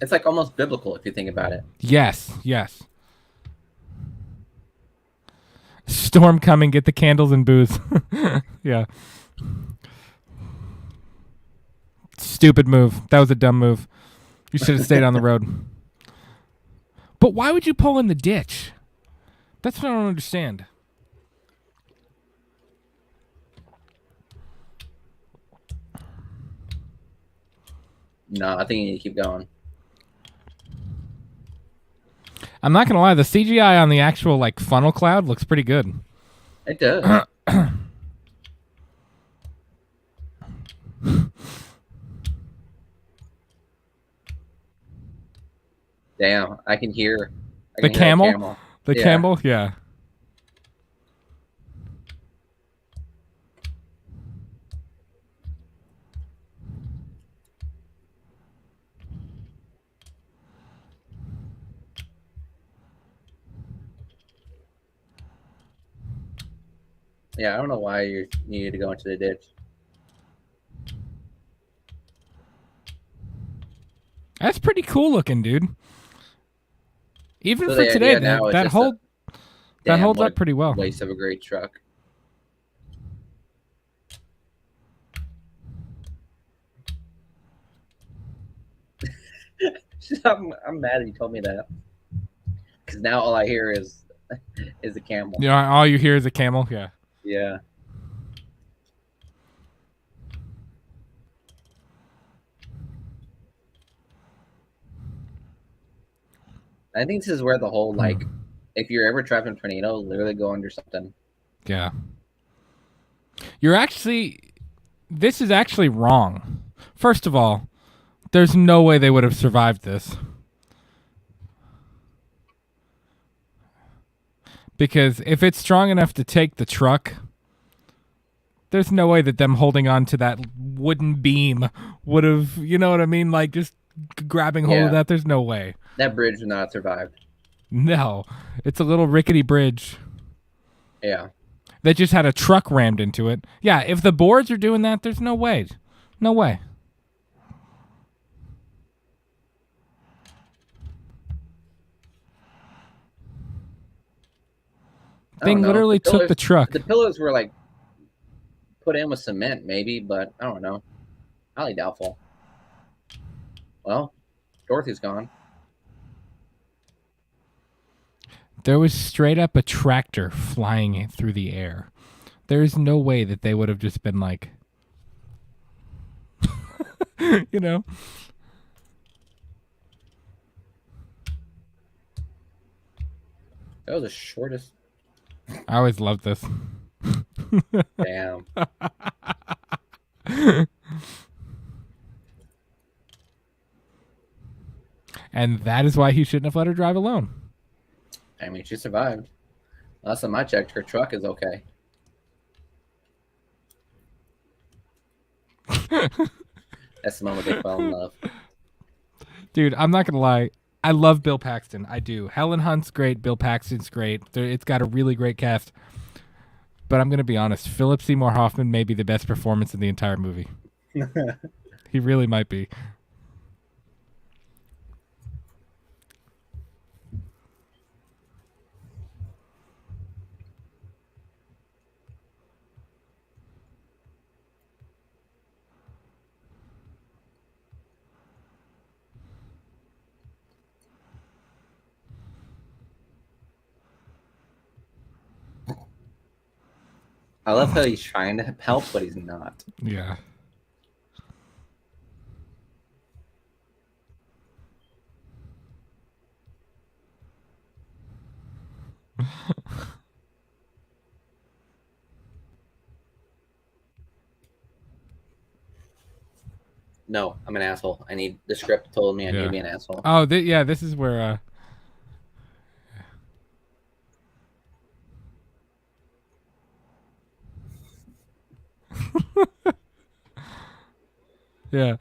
It's like almost biblical if you think about it. Yes, yes. Storm coming, get the candles and booze. Yeah. Stupid move. That was a dumb move. You should have stayed on the road. But why would you pull in the ditch? That's what I don't understand. No, I think you need to keep going. I'm not gonna lie, the CGI on the actual like funnel cloud looks pretty good. It does. Damn, I can hear. The camel? Camel. The camel? Yeah. Yeah, I don't know why you needed to go into the ditch. That's pretty cool looking, dude. Even So for the today, idea now is that just holds what up pretty well. Waste of a great truck. I'm mad that you told me that. Because now all I hear is a camel. You know, all you hear is a camel. Yeah. Yeah. I think this is where the whole like, if you're ever trapped in a tornado, literally go under something. Yeah. This is actually wrong. First of all, there's no way they would have survived this. Because if it's strong enough to take the truck, there's no way that them holding on to that wooden beam would have, you know what I mean? Like just grabbing hold of that. There's no way. That bridge would not have survived. No. It's a little rickety bridge. Yeah. That just had a truck rammed into it. Yeah, if the boards are doing that, there's no way. No way. Thing literally took the truck. The pillars were like put in with cement, maybe, but I don't know. Highly doubtful. Well, Dorothy's gone. There was straight up a tractor flying through the air. There is no way that they would have just been like, you know. That was the shortest. I always loved this. Damn. And that is why he shouldn't have let her drive alone. I mean, she survived. Last time I checked, her truck is okay. That's the moment they fell in love. Dude, I'm not gonna lie. I love Bill Paxton. I do. Helen Hunt's great. Bill Paxton's great. It's got a really great cast. But I'm gonna be honest. Philip Seymour Hoffman may be the best performance in the entire movie. He really might be. I love how he's trying to help, but he's not. Yeah. No, I'm an asshole. The script told me I need to be an asshole. Oh, yeah, this is where yeah.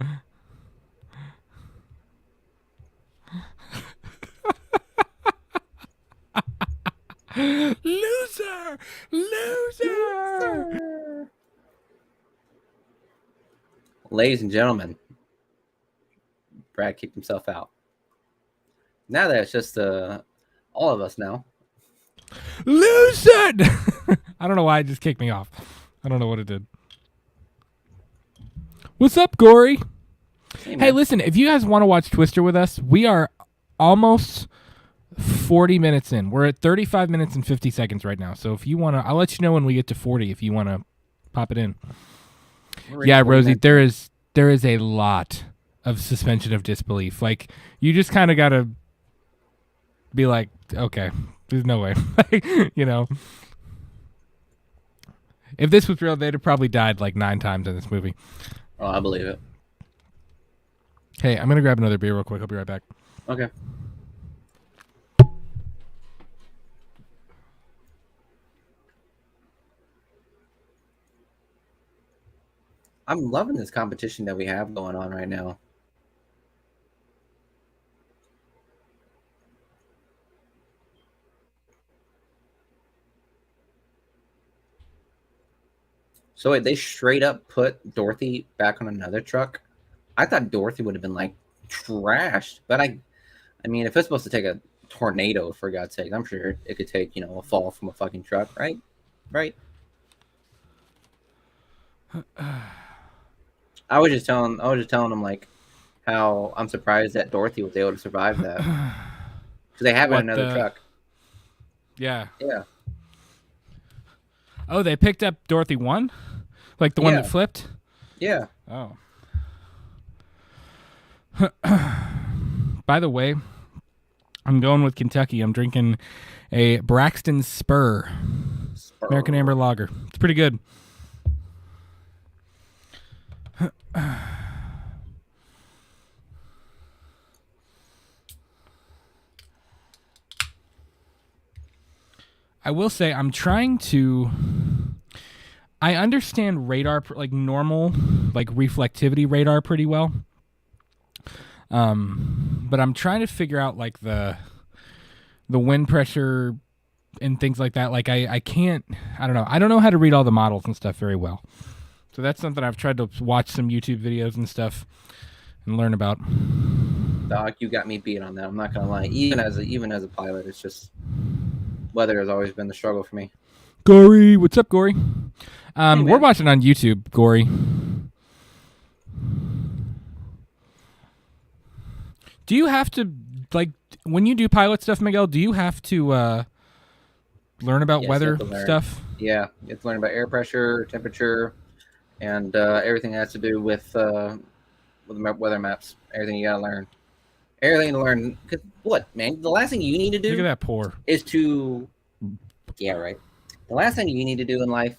Loser! Ladies and gentlemen, Brad kicked himself out. Now that it's just all of us now. Loser! I don't know why it just kicked me off. I don't know what it did. What's up, Gory? Hey, listen, if you guys want to watch Twister with us, we are almost 40 minutes in. We're at 35 minutes and 50 seconds right now. So if you want to, I'll let you know when we get to 40 if you want to pop it in. Yeah, Rosie, there is a lot of suspension of disbelief. Like, you just kind of got to be like, okay, there's no way. You know. If this was real, they'd have probably died like 9 times in this movie. Oh, I believe it. Hey, I'm going to grab another beer real quick. I'll be right back. Okay. I'm loving this competition that we have going on right now. So wait, they straight up put Dorothy back on another truck? I thought Dorothy would have been like trashed, but I mean, if it's supposed to take a tornado, for God's sake, I'm sure it could take, a fall from a fucking truck, right? Right. I was just telling them like how I'm surprised that Dorothy was able to survive that because they have another truck. Yeah. Yeah. Oh, they picked up Dorothy 1, like the one that flipped. Yeah. Oh. By the way, I'm going with Kentucky. I'm drinking a Braxton Spur. American Amber Lager. It's pretty good. I will say I'm trying to... I understand radar, like normal, like reflectivity radar pretty well. But I'm trying to figure out like the wind pressure and things like that. Like I can't, I don't know. I don't know how to read all the models and stuff very well. So that's something I've tried to watch some YouTube videos and stuff and learn about. Doc, you got me beat on that. I'm not gonna lie. Even as a pilot, it's just weather has always been the struggle for me. Gory, what's up, Gory? We're watching on YouTube, Gory. Do you have to, like, when you do pilot stuff, Miguel, do you have to learn about weather stuff? Yeah, you have to learn about air pressure, temperature, and everything that has to do with weather maps. Everything you gotta learn. Everything to learn. Because what, man? The last thing you need to do. Look at that pour. Is to. Yeah, right. The last thing you need to do in life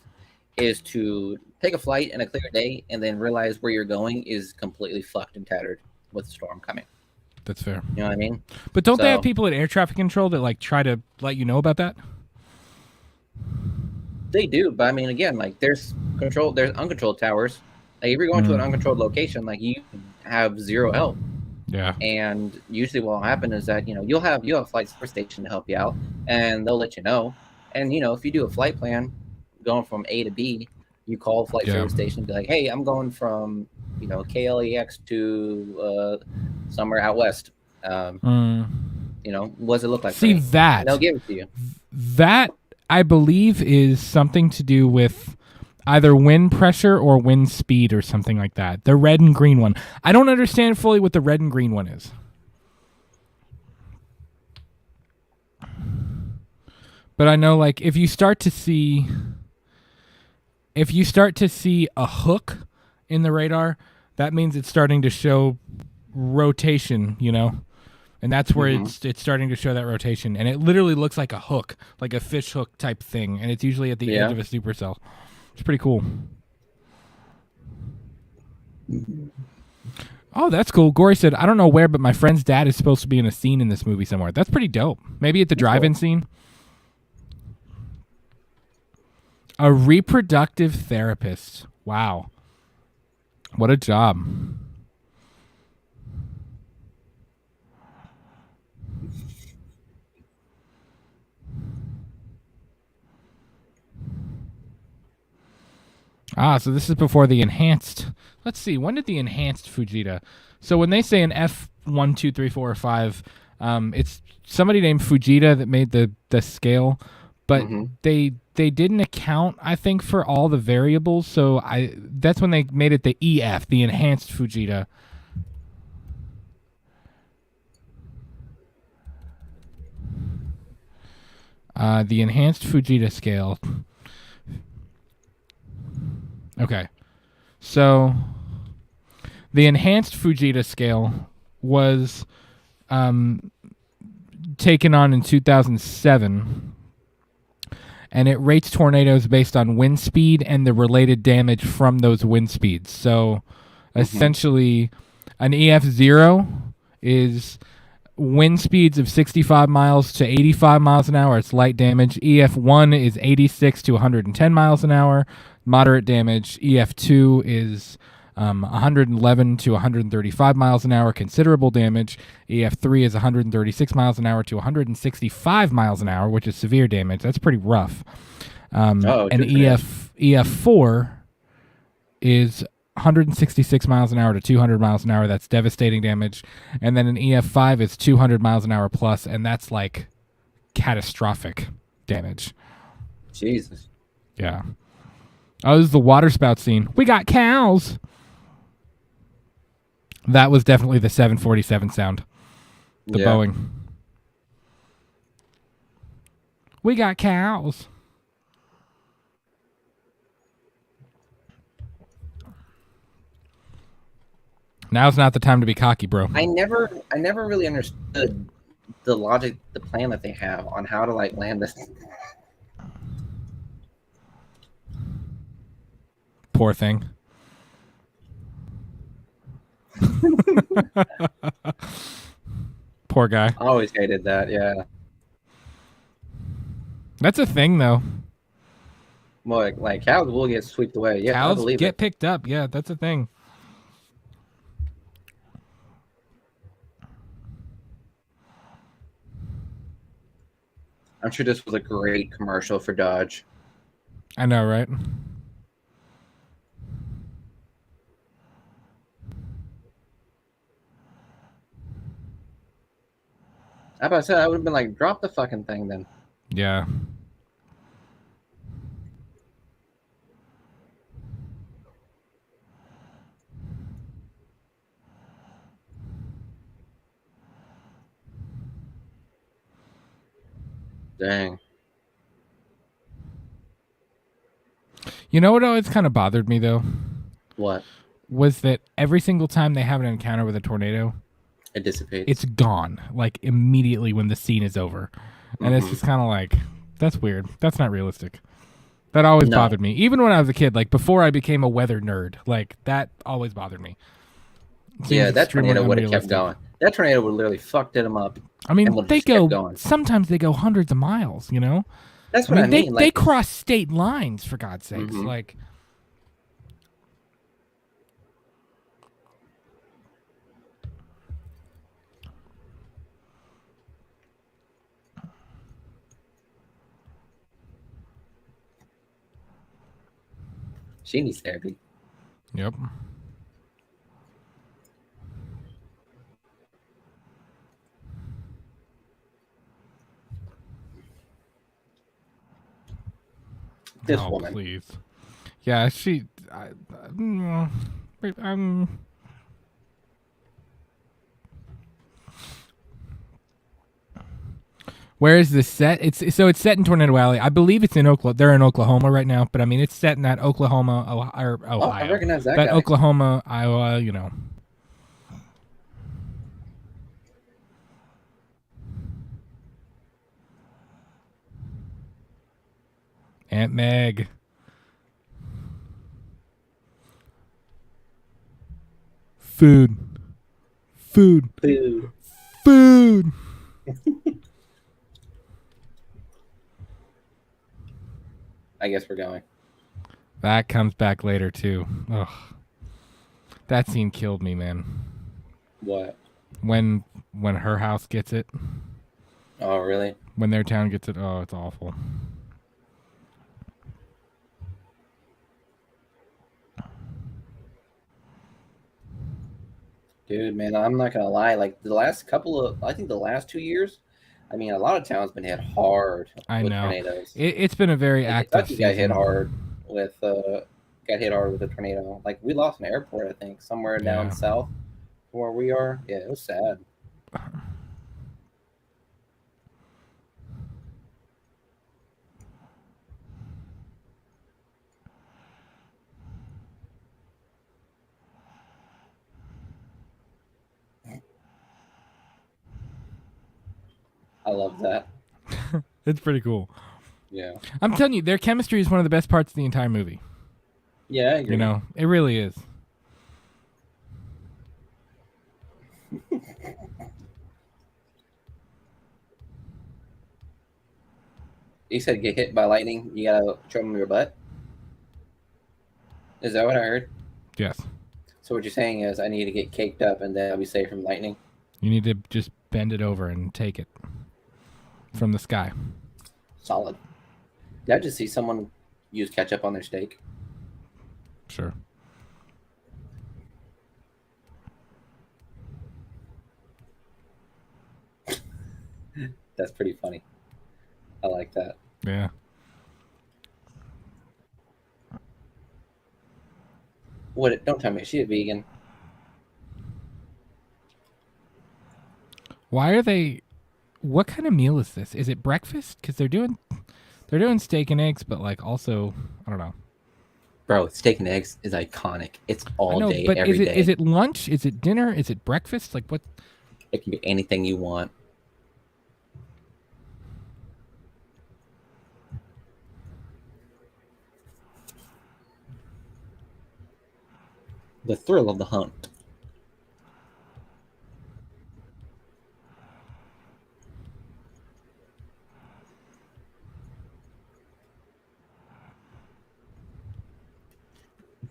is to take a flight in a clear day and then realize where you're going is completely fucked and tattered with a storm coming. That's fair. You know what I mean? But don't they have people at air traffic control that like try to let you know about that? They do, but I mean, again, like there's uncontrolled towers. Like if you're going to an uncontrolled location, like you have zero help. Yeah. And usually what will happen is that, you'll have a flight support station to help you out and they'll let you know. And, if you do a flight plan going from A to B, you call a flight service station and be like, hey, I'm going from, KLEX to somewhere out west. What does it look like? See that? And they'll give it to you. That, I believe, is something to do with either wind pressure or wind speed or something like that. The red and green one. I don't understand fully what the red and green one is. But I know, like, if you start to see, if you start to see a hook in the radar, that means it's starting to show rotation, and that's where it's starting to show that rotation, and it literally looks like a hook, like a fish hook type thing, and it's usually at the edge of a supercell. It's pretty cool. Oh, that's cool. Gory said, I don't know where, but my friend's dad is supposed to be in a scene in this movie somewhere. That's pretty dope. Maybe at the drive-in scene. A reproductive therapist. Wow. What a job. So this is before the enhanced. Let's see. When did the enhanced Fujita? So when they say an F1, 2, 3, 4, or 5, it's somebody named Fujita that made the scale, but they didn't account, I think, for all the variables. So that's when they made it the EF, the enhanced Fujita. The enhanced Fujita scale. Okay. So the enhanced Fujita scale was taken on in 2007, and it rates tornadoes based on wind speed and the related damage from those wind speeds. So essentially, an EF0 is wind speeds of 65 miles to 85 miles an hour. It's light damage. EF1 is 86 to 110 miles an hour. Moderate damage. EF2 is 111 to 135 miles an hour. Considerable damage. EF3 is 136 miles an hour to 165 miles an hour, which is severe damage. That's pretty rough. And EF4 is 166 miles an hour to 200 miles an hour. That's devastating damage. And then an EF5 is 200 miles an hour plus, and that's like catastrophic damage. Jesus. Yeah. Oh, this is the water spout scene. We got cows. That was definitely the 747 sound. The Boeing. We got cows. Now's not the time to be cocky, bro. I never really understood the logic, the plan that they have on how to land this. Poor thing. Poor guy. I always hated that, yeah. That's a thing, though. Well, like cows will get swept away. Yeah, cows get picked up. Yeah, that's a thing. I'm sure this was a great commercial for Dodge. I know, right? I about to say, I would have been like, drop the fucking thing then. Yeah. Dang. You know what always kind of bothered me, though? What? Was that every single time they have an encounter with a tornado, it dissipates. It's gone, like, immediately when the scene is over. And it's just kind of like, that's weird. That's not realistic. That always bothered me. Even when I was a kid, like, before I became a weather nerd, like, that always bothered me. Yeah, that tornado would have kept going. That tornado would literally fucked them up. I mean, they go, sometimes they go hundreds of miles, you know? That's what I mean. They cross state lines, for God's sakes. Like, she needs therapy. Yep. This woman. Please. Yeah, Where is this set? It's set in Tornado Alley. I believe it's in Oklahoma. They're in Oklahoma right now, but I mean it's set in that Oklahoma, Ohio. Oh, I recognize that That guy. Oklahoma, Iowa, you know. Aunt Meg. Food. Food. Food. Food. I guess we're going. That comes back later too. Ugh. That scene killed me, man. What? When her house gets it. Oh, really? When their town gets it. Oh, it's awful. Dude, man, I'm not gonna lie. Like I think the last 2 years, I mean, a lot of towns been hit hard with tornadoes. It's been a very active Kentucky season. got hit hard with a tornado. Like we lost an airport, I think, somewhere down south where we are. Yeah, it was sad. I love that. It's pretty cool. Yeah. I'm telling you, their chemistry is one of the best parts of the entire movie. Yeah, I agree. You know, it really is. You said get hit by lightning, you gotta show them your butt? Is that what I heard? Yes. So what you're saying is I need to get caked up and then I'll be safe from lightning? You need to just bend it over and take it from the sky. Solid. Did I just see someone use ketchup on their steak? Sure. That's pretty funny. I like that. Yeah. Don't tell me, is she a vegan? Why are they? What kind of meal is this? Is it breakfast? Because they're doing steak and eggs, but like also I don't know. Bro, steak and eggs is iconic. It's all day, but every day. Is it lunch? Is it dinner? Is it breakfast? Like what? It can be anything you want. The thrill of the hunt.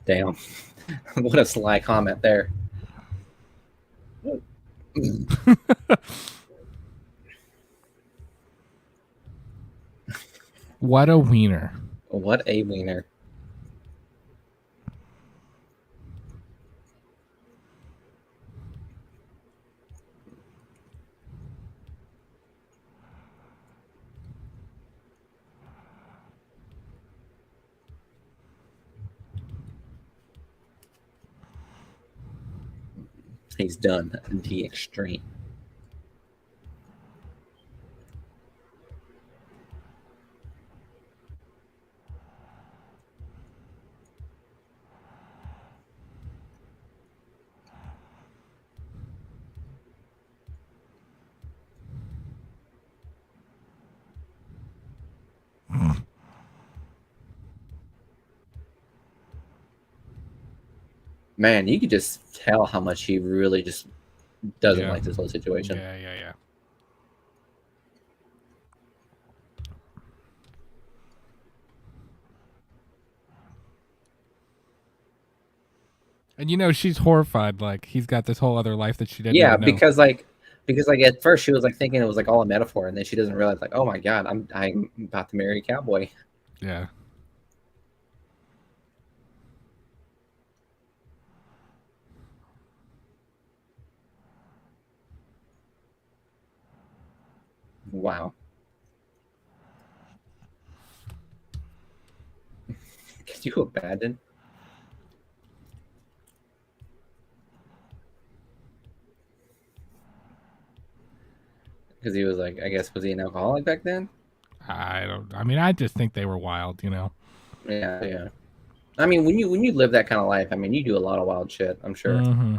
Damn. What a sly comment there. What a wiener. What a wiener. He's done the extreme. Man, you could just tell how much he really just doesn't like this whole situation. Yeah. And you know she's horrified. Like he's got this whole other life that she didn't. Yeah, even know. because at first she was like thinking it was like all a metaphor, and then she doesn't realize like, oh my god, I'm about to marry a cowboy. Yeah. Wow. Could you abandon? he was like, I guess, was he an alcoholic back then? I mean, I just think they were wild, you know. Yeah, yeah. I mean, when you live that kind of life, I mean, you do a lot of wild shit, I'm sure. Mm-hmm.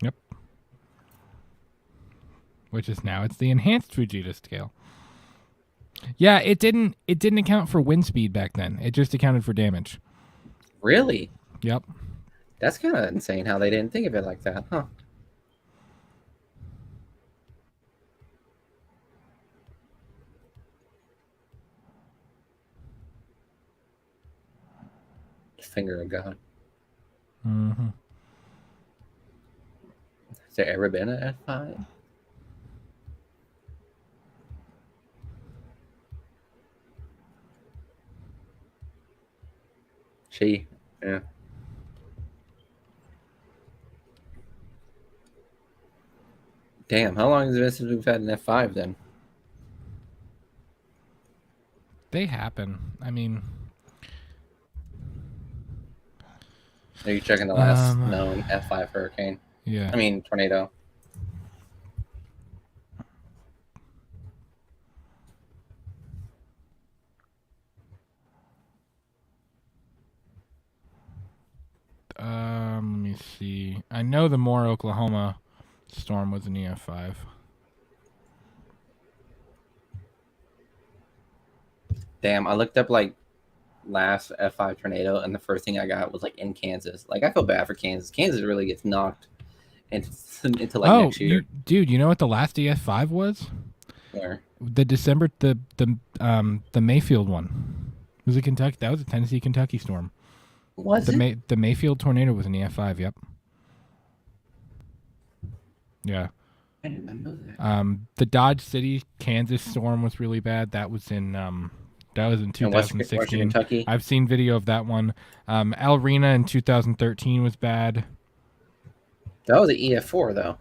Yep. Which is now it's the enhanced Fujita scale. Yeah, it didn't account for wind speed back then. It just accounted for damage. Really? Yep. That's kind of insane how they didn't think of it like that, huh? Finger of God. Mm-hmm. Has there ever been an F5? Yeah. Damn, how long has it been since we've had an F5 then? They happen. I mean, Are you checking the last known F5 hurricane? Yeah. I mean, tornado. Let me see. I know the Moore, Oklahoma storm was an EF5. Damn, I looked up like last F5 tornado, and the first thing I got was like in Kansas. Like, I feel bad for Kansas. Kansas really gets knocked into like next year. Dude, you know what the last EF5 was? Where? The December the Mayfield one. Was it Kentucky? That was a Tennessee Kentucky storm. Was it? The Mayfield tornado was an EF5. Yep. Yeah. I didn't know that. The Dodge City, Kansas storm was really bad. That was in 2016. Western Kentucky. I've seen video of that one. El Rena in 2013 was bad. That was an EF4 though.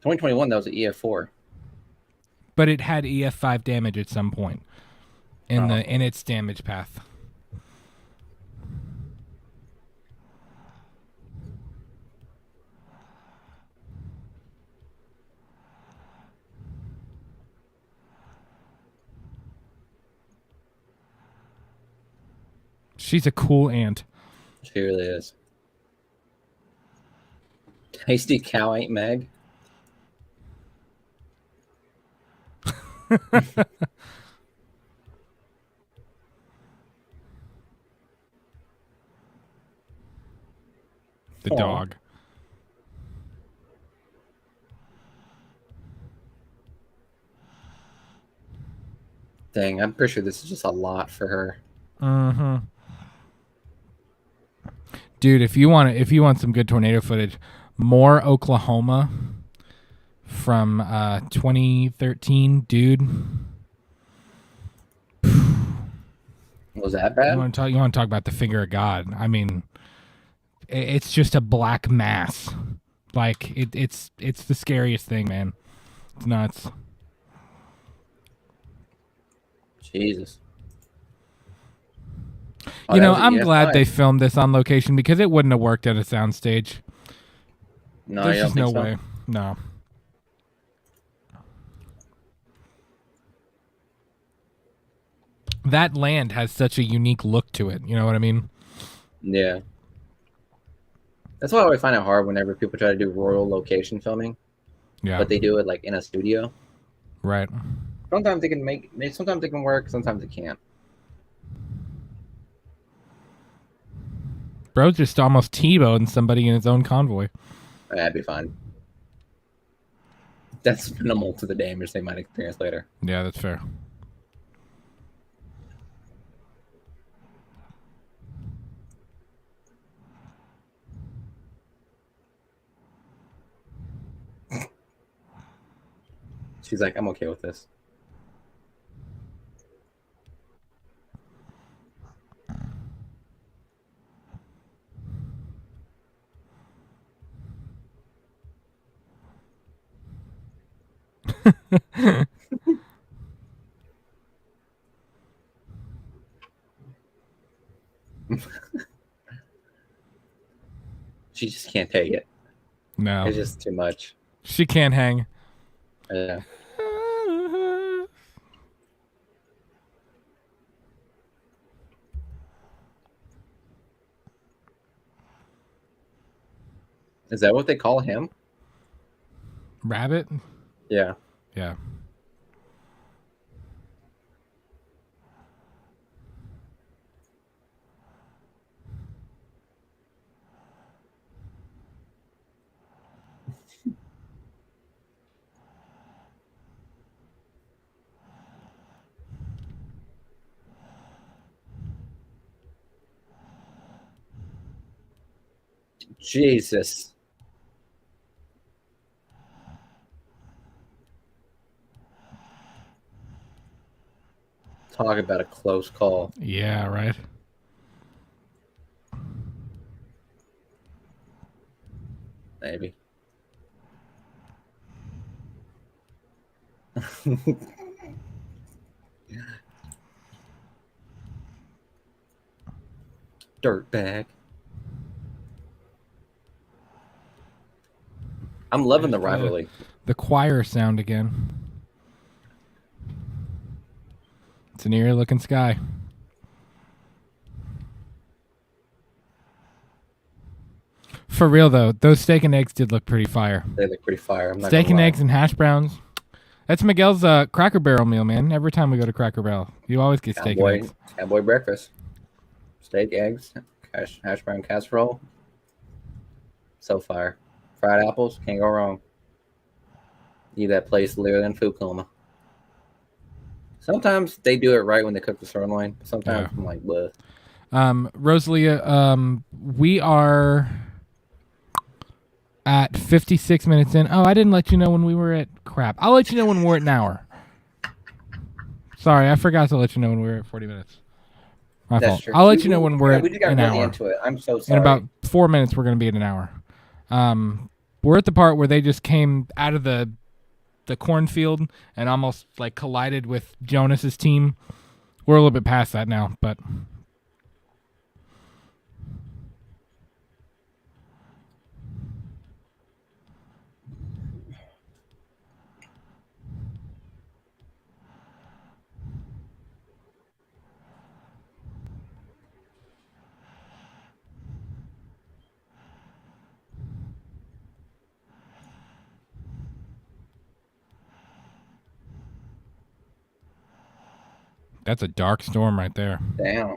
2021, that was an EF4. But it had EF5 damage at some point in its damage path. She's a cool aunt. She really is. Tasty cow ain't Meg. The dog. Dang, I'm pretty sure this is just a lot for her. Mm-hmm. Dude, if you want some good tornado footage, Moore, Oklahoma, from 2013, dude. Was that bad? You want to talk about the finger of God? I mean, it's just a black mass. Like it's the scariest thing, man. It's nuts. Jesus. You know, I'm glad they filmed this on location because it wouldn't have worked at a soundstage. No, there's just no way. No. That land has such a unique look to it. You know what I mean? Yeah. That's why I always find it hard whenever people try to do rural location filming. Yeah. But they do it like in a studio. Right. Sometimes they can sometimes it can work, sometimes it can't. Bro just almost T-boned somebody in his own convoy. That'd be fine. That's minimal to the damage they might experience later. Yeah, that's fair. She's like, I'm okay with this. She just can't take it. No. It's just too much. She can't hang. Yeah. Is that what they call him? Rabbit? Yeah. Yeah. Jesus. Talk about a close call. Yeah, right. Maybe. Dirtbag. I'm loving the rivalry. The choir sound again. It's an eerie looking sky. For real though, those steak and eggs did look pretty fire. They look pretty fire. I'm not Steak gonna and lie. eggs and hash browns. That's Miguel's Cracker Barrel meal, man. Every time we go to Cracker Barrel, you always get steak and eggs. Cowboy breakfast. Steak, eggs, hash brown casserole. So fire. Fried apples, can't go wrong. Eat that place literally in food coma. Sometimes they do it right when they cook the sirloin. Sometimes I'm like, bleh. Rosalia, we are at 56 minutes in. Oh, I didn't let you know when we were at crap. I'll let you know when we're at an hour. Sorry, I forgot to let you know when we were at 40 minutes. My fault. True. I'll let you know when we're at we just got an really hour. into it. I'm so sorry. In about 4 minutes, we're going to be at an hour. We're at the part where they just came out of the cornfield and almost like collided with Jonas's team. We're a little bit past that now, but that's a dark storm right there. Damn.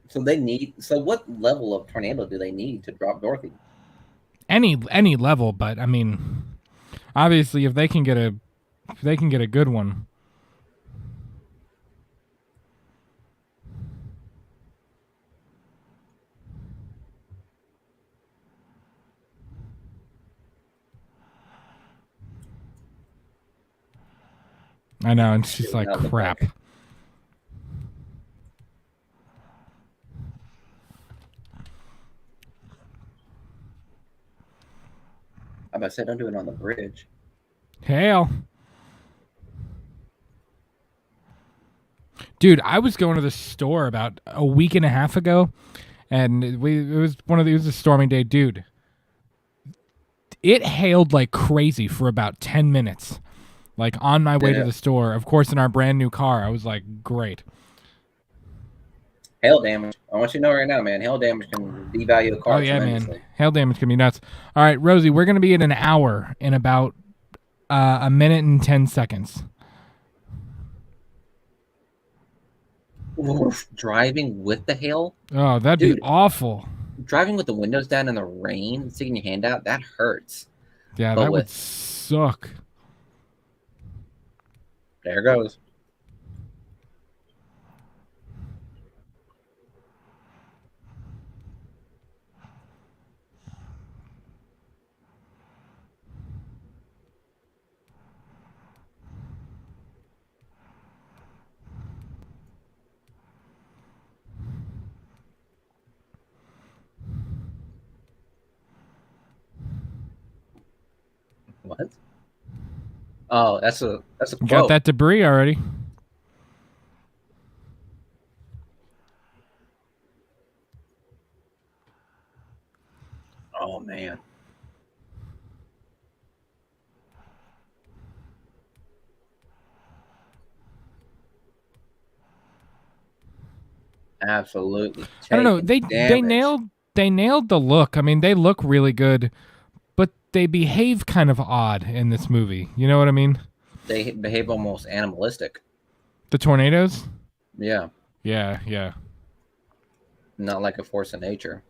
So what level of tornado do they need to drop Dorothy? Any level, but I mean, obviously if they can get a good one. I know, and she's like, crap. I about to say, don't do it on the bridge. Hail. Dude, I was going to the store about a week and a half ago, and it was a stormy day, dude. It hailed like crazy for about 10 minutes. Like on my way to the store, of course, in our brand new car. I was like, great. Hail damage. I want you to know right now, man. Hail damage can devalue a car. Oh yeah, man. Hail damage can be nuts. All right, Rosie, we're gonna be at an hour in about a minute and 10 seconds. Oof, driving with the hail? Oh, that'd be awful. Driving with the windows down in the rain, sticking your hand out, that hurts. Yeah, that would suck. There goes. What? Oh, that's a You got quote. that debris already. Oh man. Absolutely. I don't know. Taking damage. They nailed the look. I mean, they look really good, but they behave kind of odd in this movie. You know what I mean? They behave almost animalistic. The tornadoes? Yeah. Yeah, yeah. Not like a force of nature.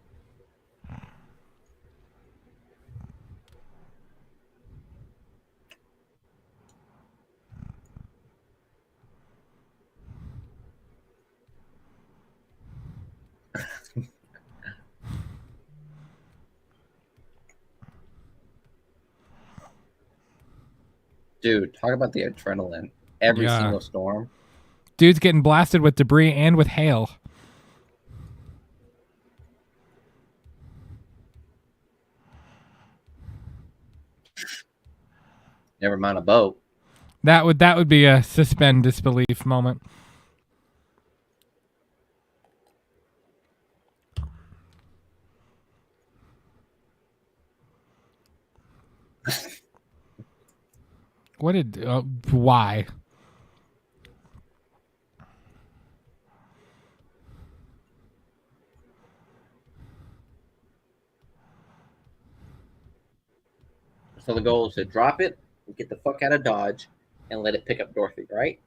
Dude, talk about the adrenaline. Every Yeah. single storm. Dude's getting blasted with debris and with hail. Never mind a boat. That would be a suspend disbelief moment. What did why? So the goal is to drop it, get the fuck out of Dodge, and let it pick up Dorothy, right?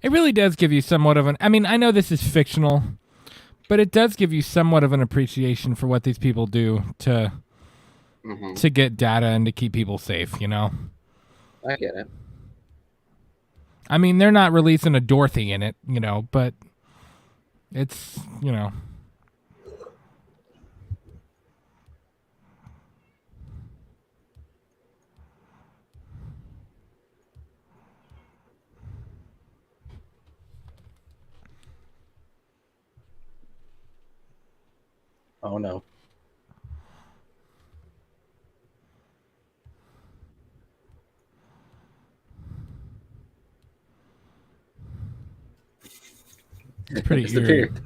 It really does give you somewhat of an I mean, I know this is fictional, but it does give you somewhat of an appreciation for what these people do to get data and to keep people safe, you know? I get it. I mean, they're not releasing a Dorothy in it, you know, but it's, you know. Oh no. It's pretty eerie. Disappeared.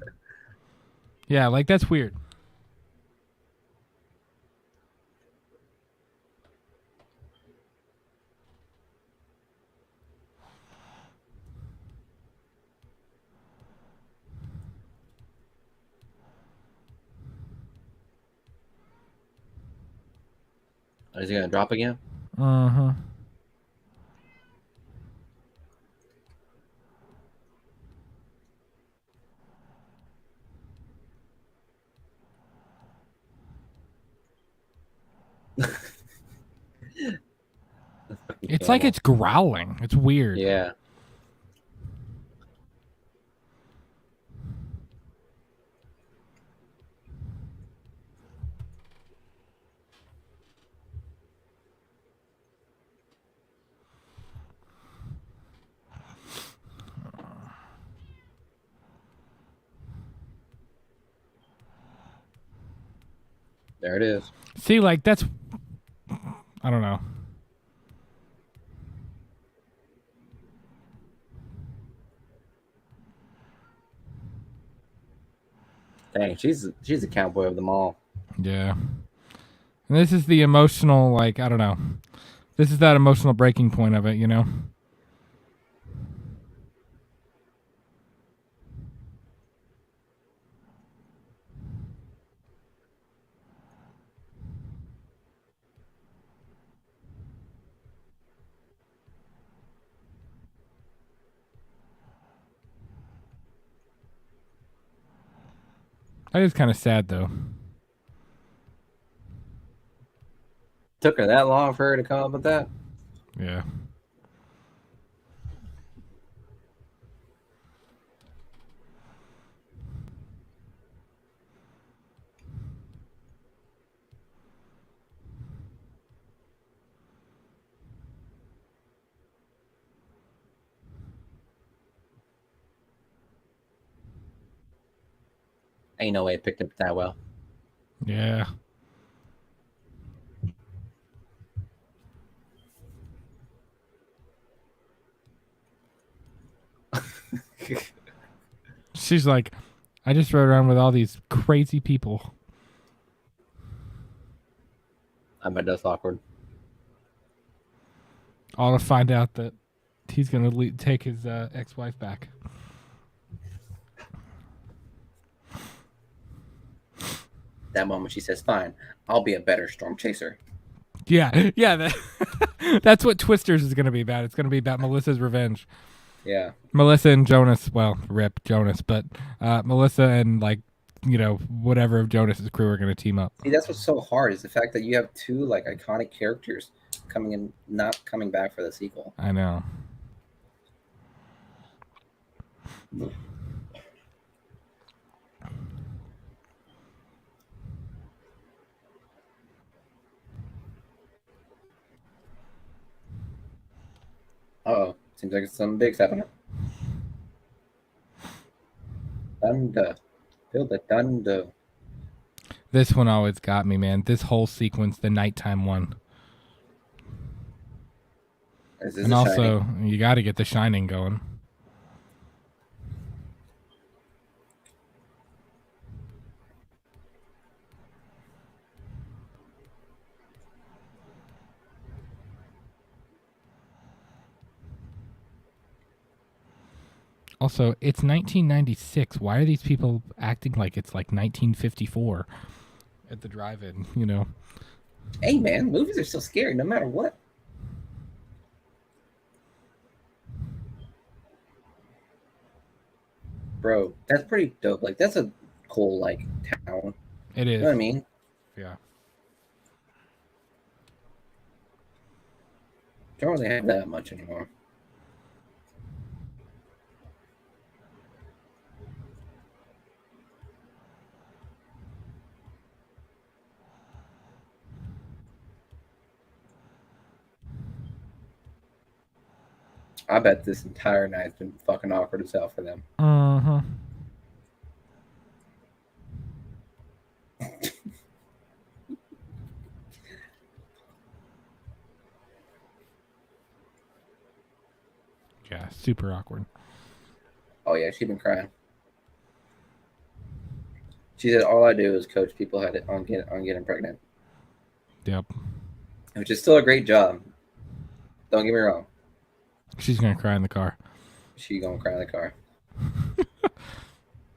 Yeah, like that's weird. Is he gonna drop again? Uh-huh. It's like it's growling. It's weird. Yeah. There it is. See, like that's I don't know. Dang, she's a cowboy of them all. Yeah. And this is the emotional, like, I don't know. This is that emotional breaking point of it, you know? That is kind of sad, though. Took her that long for her to come up with that? Yeah. Ain't no way it picked up that well. Yeah. She's like, I just rode around with all these crazy people. I bet that's awkward. All to find out that he's going to take his ex-wife back. That moment she says, fine, I'll be a better storm chaser. Yeah. That's what Twisters is going to be about. It's going to be about Melissa's revenge. Yeah. Melissa and Jonas, well, rip Jonas, but Melissa and whatever of Jonas's crew are going to team up. See, that's what's so hard is the fact that you have two like iconic characters coming in, not coming back for the sequel. I know. Uh-oh. Seems like it's something big's happening. Thunder. Feel the thunder. This one always got me, man. This whole sequence, the nighttime one. And also, you got to get the Shining going. Also, it's 1996. Why are these people acting like it's like 1954 at the drive-in, Hey, man, movies are still scary no matter what. Bro, that's pretty dope. Like, that's a cool, town. It is. You know what I mean? Yeah. Don't really have that much anymore. I bet this entire night's been fucking awkward as hell for them. Uh-huh. Yeah, super awkward. Oh yeah, she's been crying. She said, "All I do is coach people on getting pregnant." Yep. Which is still a great job. Don't get me wrong. She's gonna cry in the car. She's gonna cry in the car.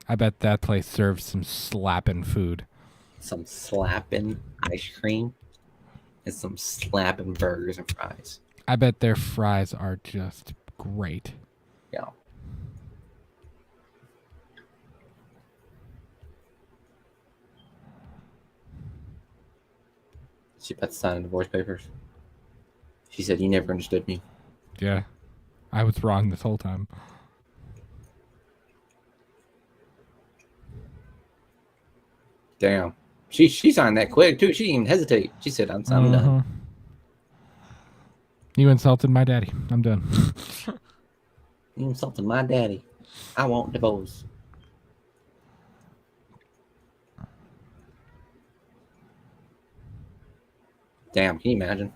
I bet that place serves some slapping food. Some slapping ice cream and some slapping burgers and fries. I bet their fries are just great. Yeah. She about to sign the divorce papers. She said, "You never understood me." Yeah. I was wrong this whole time. Damn. She signed that quick too. She didn't even hesitate. She said, "I'm done." You insulted my daddy. I'm done. You insulted my daddy. I want divorce. Damn, can you imagine?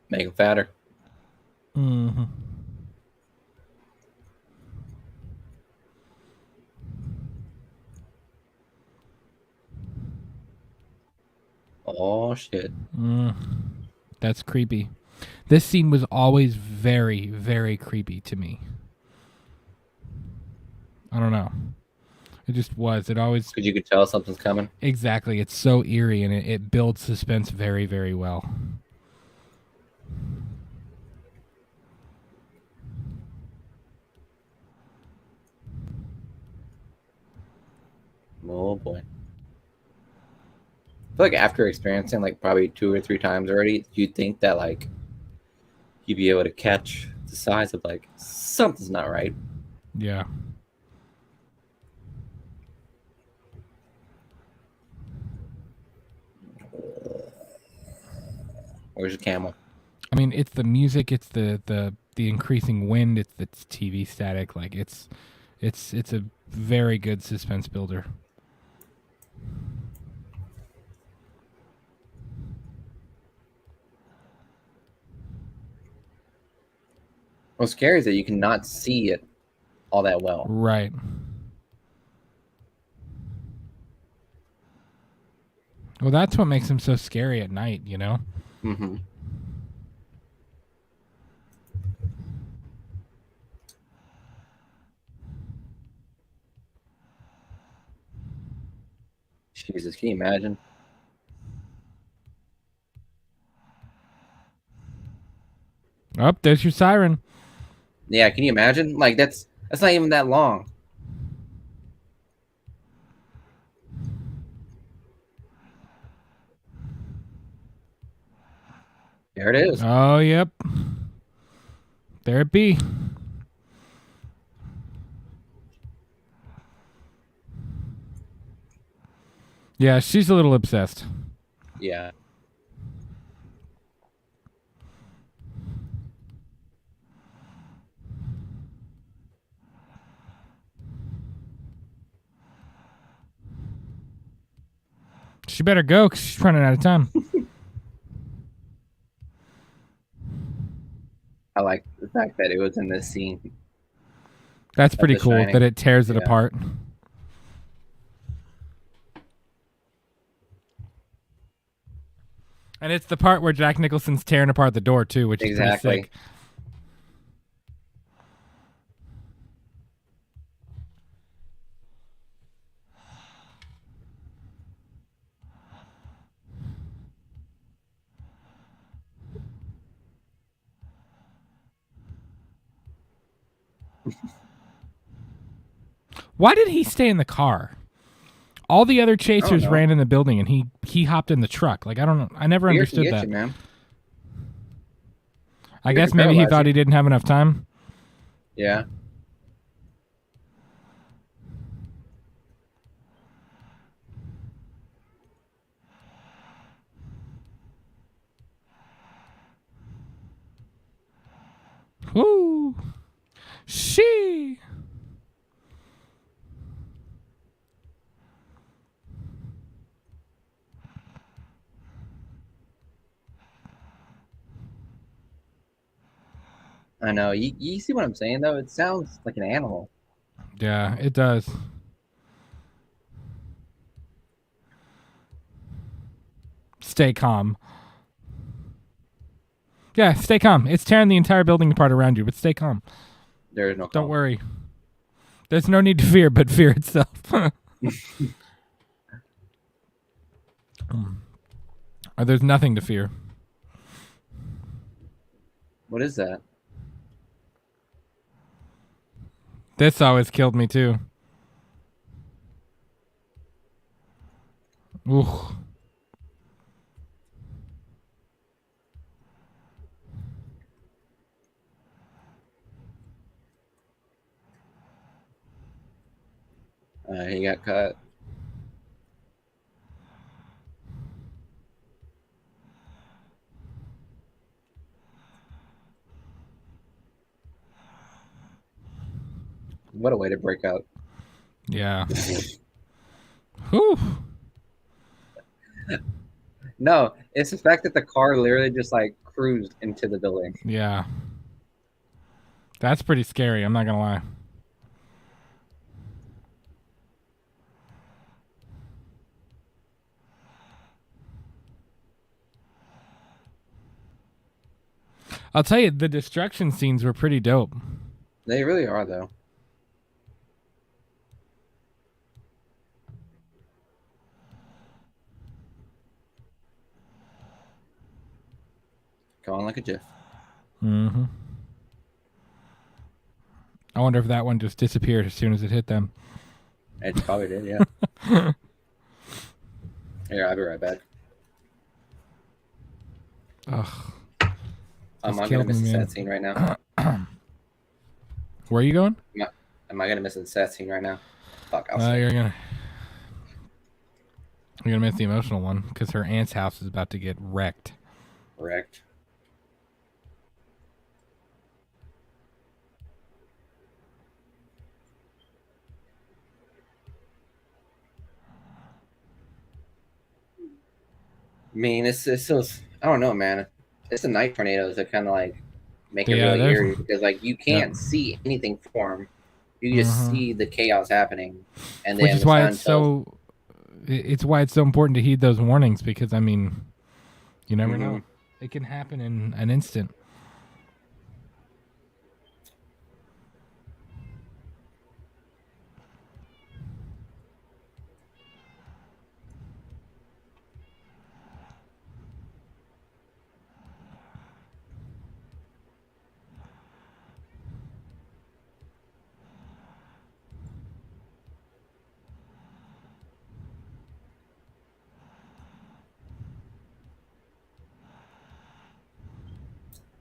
Make him fatter. Mm-hmm. Oh shit. That's creepy. This scene was always very, very creepy to me. I don't know. It just was. It always... Because you could tell something's coming. Exactly. It's so eerie, and it builds suspense very, very well. Oh boy. I feel like after experiencing probably 2 or 3 times already, you'd think that you'd be able to catch the the size of like something's not right. Yeah. Where's your camel? I mean, it's the music, it's the increasing wind, it's TV static. Like it's a very good suspense builder. What's scary is that you cannot see it all that well. Right. Well, that's what makes him so scary at night, you know? Mm-hmm. Jesus, can you imagine? Oh, there's your siren. Yeah, can you imagine? Like that's not even that long. There it is. Oh, yep. There it be. Yeah, she's a little obsessed. Yeah. She better go because she's running out of time. I like the fact that it was in this scene. That's pretty cool Shining. that it tears it apart. And it's the part where Jack Nicholson's tearing apart the door too, which is pretty sick. Why did he stay in the car? All the other chasers ran in the building, and he hopped in the truck. Like I don't know, I never understood that. You, man. I guess maybe he thought he didn't have enough time. Yeah. Woo! She. I know. You see what I'm saying though? It sounds like an animal. Yeah, it does. Stay calm. Yeah, stay calm. It's tearing the entire building apart around you, but stay calm. There is no calm. Don't worry. There's no need to fear, but fear itself. There's nothing to fear. What is that? This always killed me too. Ooh. He got cut. What a way to break out. Yeah. Whew. No, it's the fact that the car literally just like cruised into the building. Yeah. That's pretty scary, I'm not gonna lie. I'll tell you, the destruction scenes were pretty dope. They really are, though. Going like a GIF. Mm-hmm. I wonder if that one just disappeared as soon as it hit them. It probably did, yeah. Here, I'll be right back. Ugh. I'm not going to miss that scene right now. Where are you going? Am I gonna miss the sad scene right now? Fuck, You're gonna miss the emotional one because her aunt's house is about to get wrecked. Correct. I mean, it's so, I don't know, man. It's the night tornadoes that kind of like make it really eerie because like you can't see anything form. You just see the chaos happening, and then which is why it's so. It's why it's so important to heed those warnings because I mean, you never know. It can happen in an instant.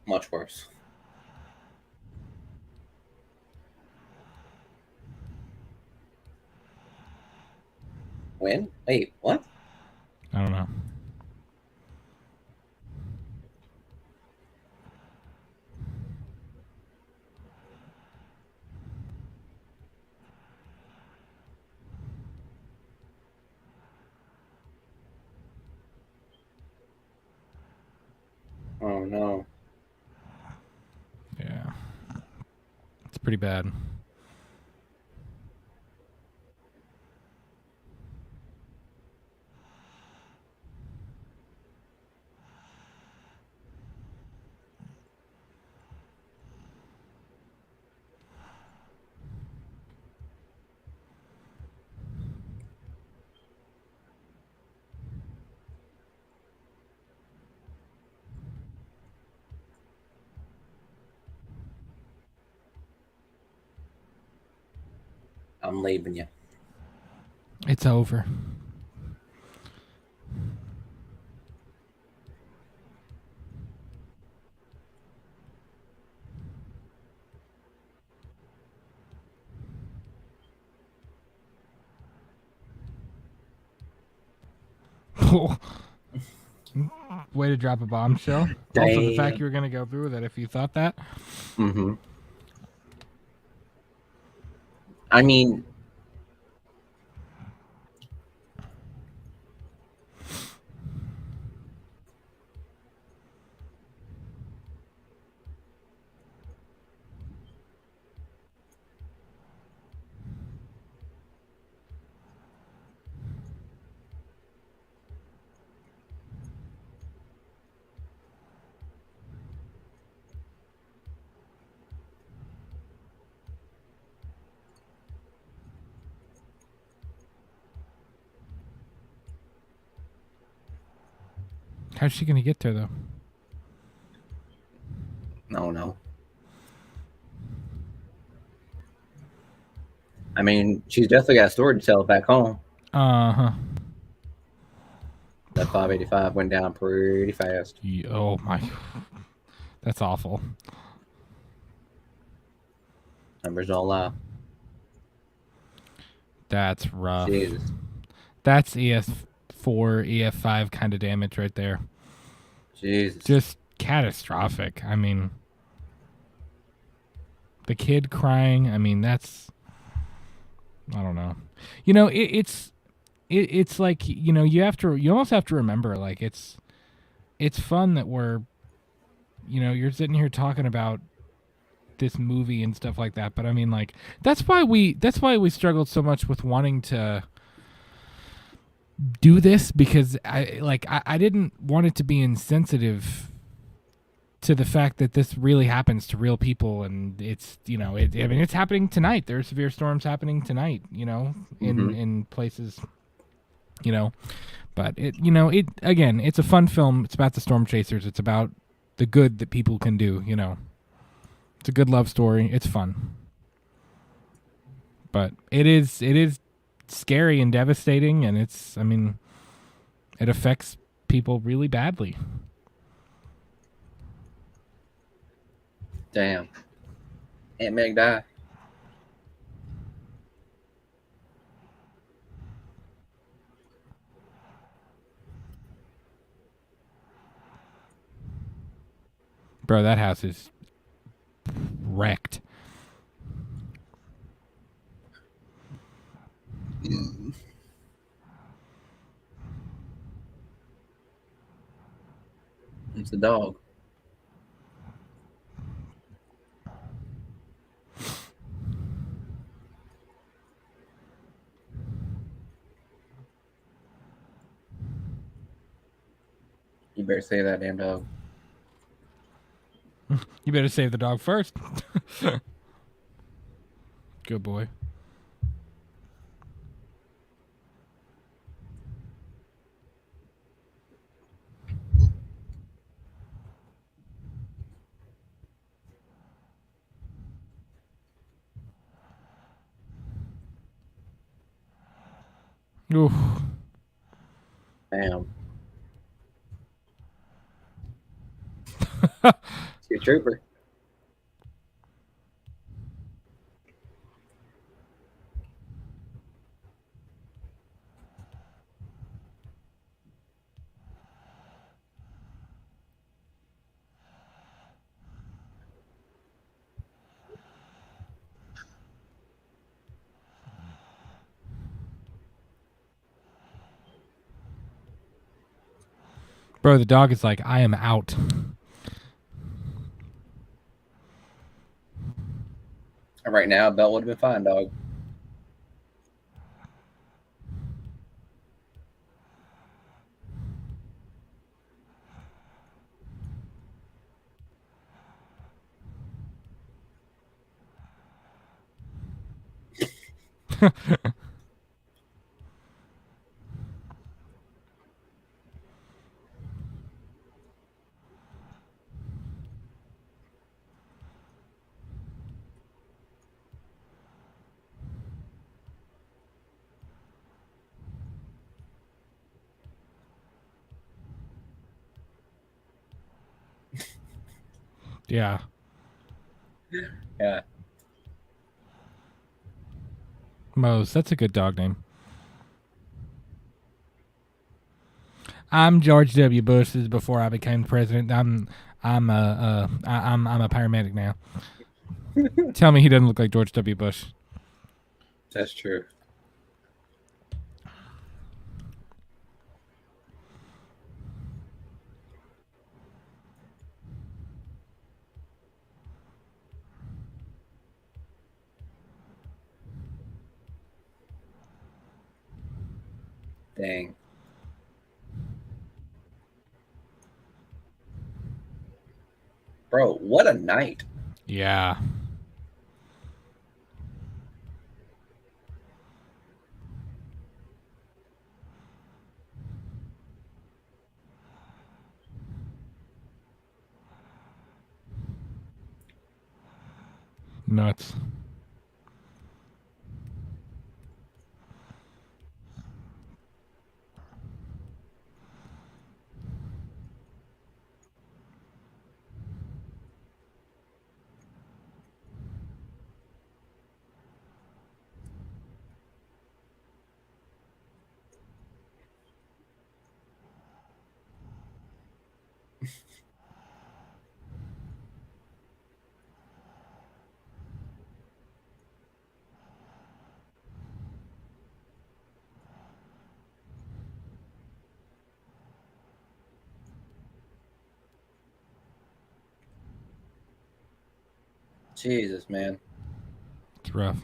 Much worse. When? Wait, what? I don't know. Oh no. Yeah. It's pretty bad. I'm leaving you. It's over. Way to drop a bombshell. Damn. Also, the fact you were going to go through with it if you thought that. I mean, How's she going to get there, though? no. I mean, she's definitely got a story to tell back home. Uh-huh. That 585 went down pretty fast. Oh, my. That's awful. Numbers don't lie. That's rough. Jesus. That's ES4, EF5 kind of damage right there. Jesus. Just catastrophic. I mean, the kid crying, I mean, that's... I don't know. You know, it's like, you know, you almost have to remember, like, it's fun that we're, you know, you're sitting here talking about this movie and stuff like that, but I mean, like, that's why we struggled so much with wanting to do this, because I didn't want it to be insensitive to the fact that this really happens to real people, and it's, you know, I mean, it's happening tonight. There are severe storms happening tonight, you know, in places, you know, but again, it's a fun film. It's about the storm chasers. It's about the good that people can do, you know. It's a good love story. It's fun. But it is scary and devastating, and I mean, it affects people really badly. Damn. Aunt Meg die. Bro, that house is wrecked. It's a dog. You better save that damn dog. You better save the dog first. Good boy. Oof. Damn. You're a trooper. Bro, the dog is like, I am out. Right now, Belt would have been fine, dog. Yeah. Yeah. Mose, that's a good dog name. I'm George W. Bush. This is before I became president. I'm a paramedic now. Tell me he doesn't look like George W. Bush. That's true. Dang. Bro, what a night. Yeah. Nuts. Jesus, man. It's rough.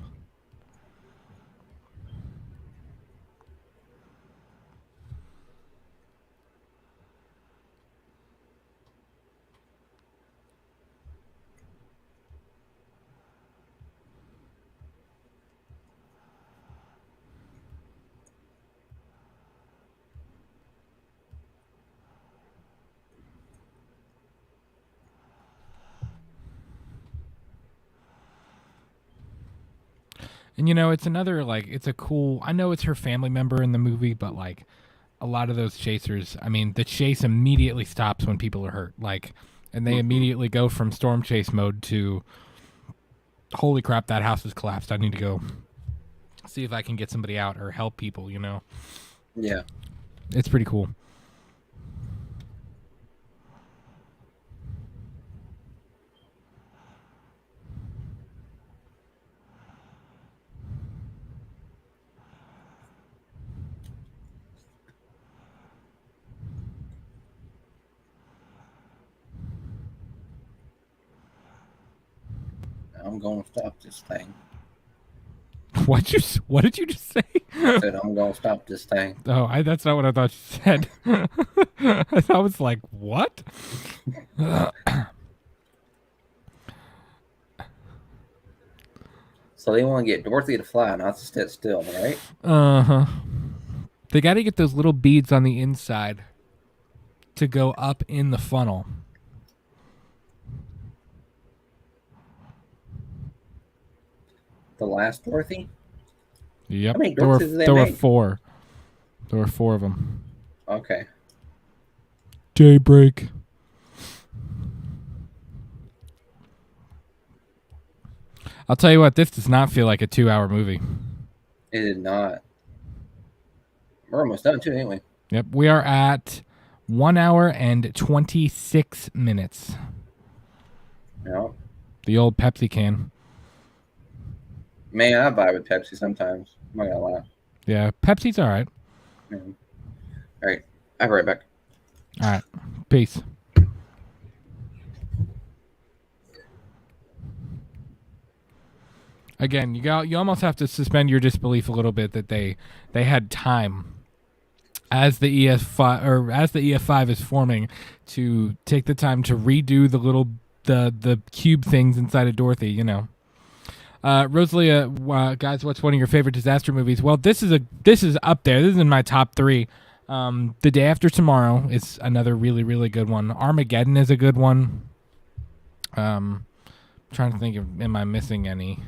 And you know, it's another like it's a cool. I know it's her family member in the movie, but like a lot of those chasers, I mean, the chase immediately stops when people are hurt. Like, and they immediately go from storm chase mode to holy crap, that house has collapsed. I need to go see if I can get somebody out or help people, Yeah. It's pretty cool. I'm going to stop this thing. What did you just say? I said I'm going to stop this thing. Oh, that's not what I thought you said. I was like, what? So they want to get Dorothy to fly, not to sit still, right? Uh-huh. They got to get those little beads on the inside to go up in the funnel. The last Dorothy? Yep. How many Dorothys did they there were make? 4. There were 4 of them. Okay. Daybreak. I'll tell you what, this does not feel like a 2-hour movie. It did not. We're almost done too, ain't we? Yep, we are at 1 hour and 26 minutes. Yeah. The old Pepsi can. Man, I vibe with Pepsi sometimes. I'm not gonna lie. Yeah, Pepsi's all right. Yeah. All right, I'll be right back. All right, peace. Again, you almost have to suspend your disbelief a little bit that they had time as the EF5 is forming to take the time to redo the cube things inside of Dorothy. Rosalia, guys, what's one of your favorite disaster movies? Well, this is up there. This is in my top 3. The Day After Tomorrow is another really, really good one. Armageddon is a good one. Trying to think of, am I missing any?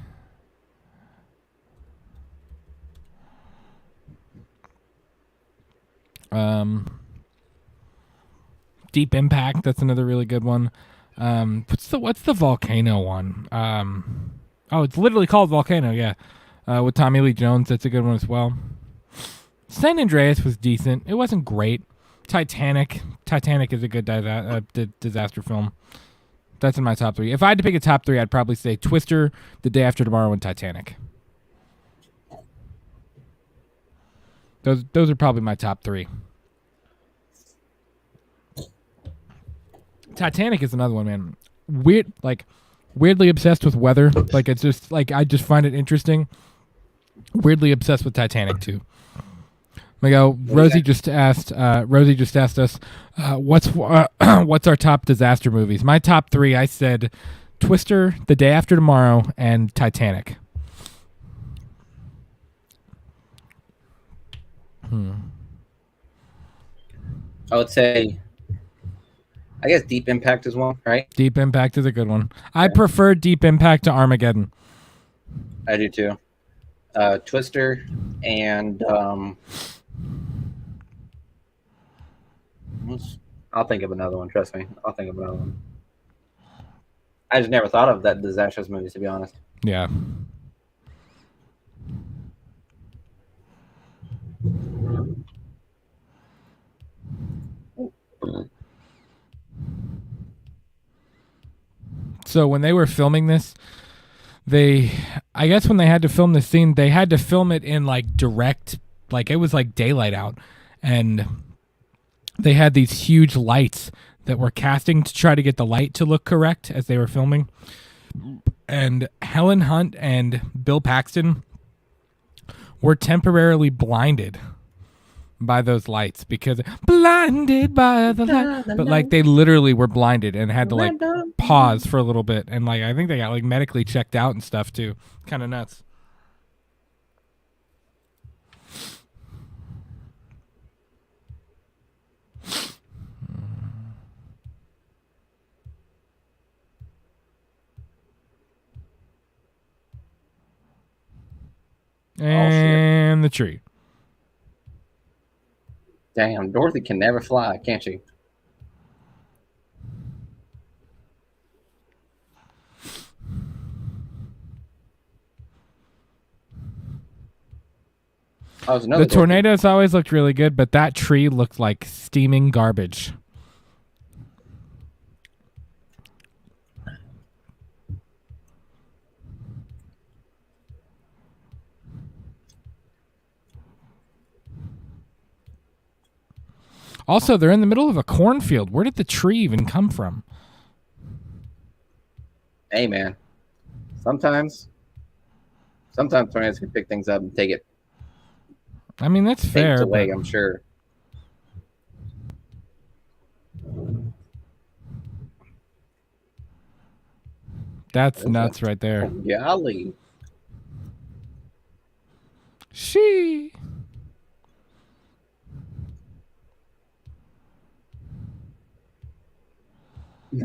Deep Impact, that's another really good one. What's the volcano one? It's literally called Volcano, yeah. With Tommy Lee Jones, that's a good one as well. San Andreas was decent. It wasn't great. Titanic is a good disaster film. That's in my top 3. If I had to pick a top 3, I'd probably say Twister, The Day After Tomorrow, and Titanic. Those are probably my top 3. Titanic is another one, man. Weirdly obsessed with weather. Like, it's just like I just find it interesting. Weirdly obsessed with Titanic too. Rosie just asked us, what's our top disaster movies? My top 3, I said Twister, The Day After Tomorrow, and Titanic. I would say, I guess Deep Impact is one, right? Deep Impact is a good one. I prefer Deep Impact to Armageddon. I do too. Twister and I'll think of another one. Trust me, I'll think of another one. I just never thought of that disastrous movies, to be honest. Yeah. So when they were filming this, I guess when they had to film this scene, they had to film it in like direct, like it was like daylight out, and they had these huge lights that were casting to try to get the light to look correct as they were filming. And Helen Hunt and Bill Paxton were temporarily blinded by those lights because blinded by the light, but like they literally were blinded and had to like pause for a little bit, and like I think they got like medically checked out and stuff too. Kind of nuts. And the tree. Damn, Dorothy can never fly, can't she? Oh, there's another The door. tornadoes always looked really good, but that tree looked like steaming garbage. Also, they're in the middle of a cornfield. Where did the tree even come from? Hey, man. Sometimes tornadoes can pick things up and take it I mean, that's fair. away, But I'm sure. that's nuts right there. Golly. She.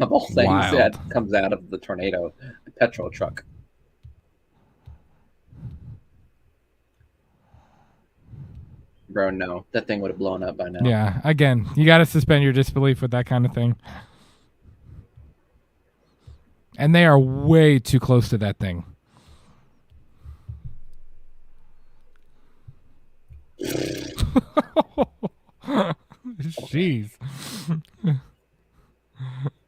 Of all things Wild. that comes out of the tornado, a petrol truck. Bro, no. That thing would have blown up by now. Yeah, again, you got to suspend your disbelief with that kind of thing. And they are way too close to that thing. Jeez.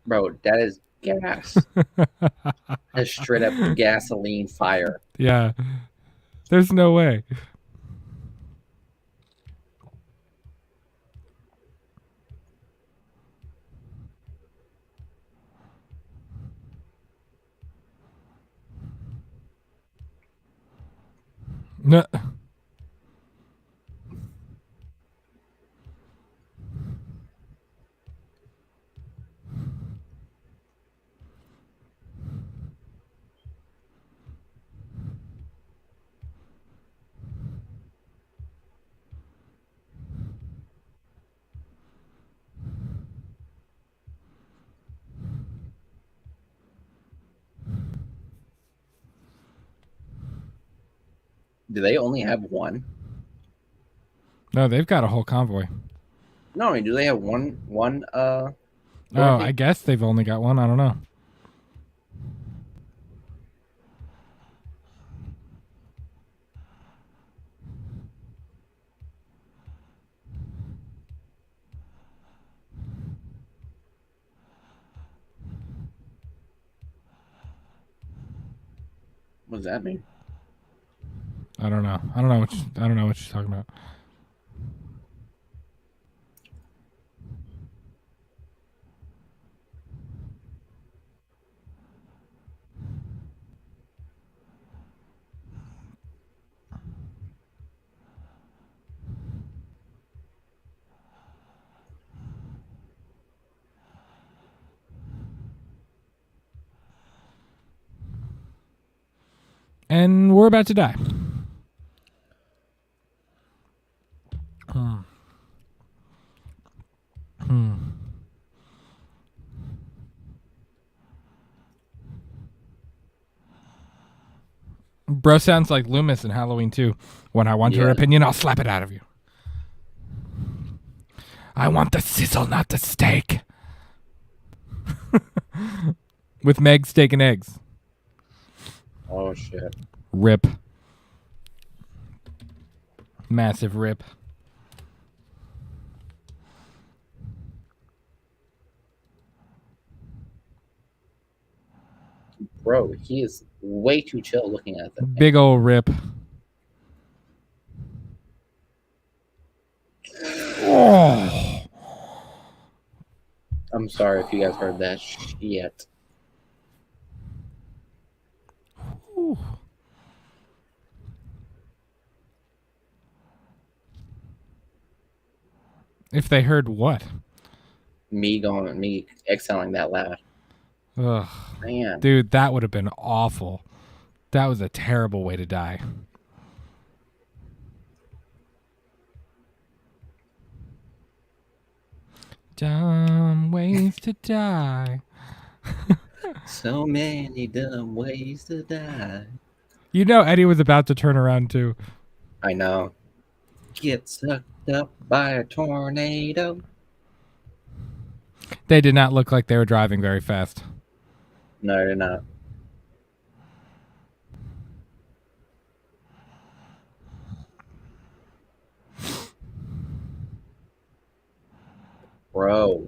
Bro, that is gas. That's straight up gasoline fire. Yeah. There's no way. No. Do they only have one? No, they've got a whole convoy. No, I mean, do they have one Oh, I guess they've only got one. I don't know. What does that mean? I don't know. I don't know what she's talking about. And we're about to die. Bro sounds like Loomis in Halloween 2. When I want her opinion, I'll slap it out of you. I want the sizzle, not the steak. With Meg, steak, and eggs. Oh, shit. Rip. Massive rip. Bro, he is way too chill looking at that. Big ol' rip. Oh. I'm sorry if you guys heard that shit. Ooh. If they heard what? Me exhaling that loud. Ugh. Man. Dude, that would have been awful. That was a terrible way to die. Dumb ways to die. So many dumb ways to die. You know Eddie was about to turn around too. I know. Get sucked up by a tornado. They did not look like they were driving very fast. No, they're not. Bro.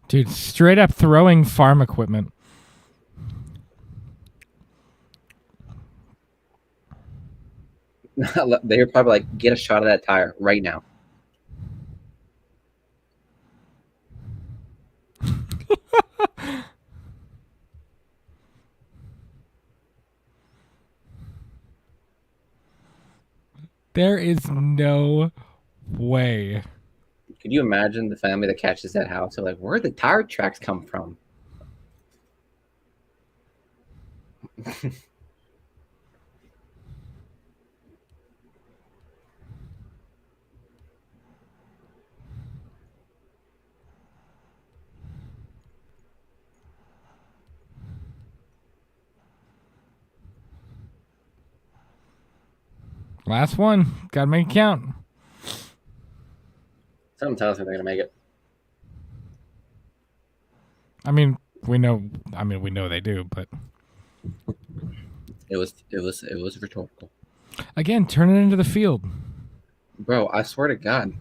Dude, straight up throwing farm equipment. They were probably like, get a shot of that tire right now. There is no way. Could you imagine the family that catches that house? They're like, where did the tire tracks come from? Last one. Gotta make it count. Something tells me they're gonna make it. I mean, we know they do, but It was rhetorical. again, turn it into the field. Bro, I swear to God,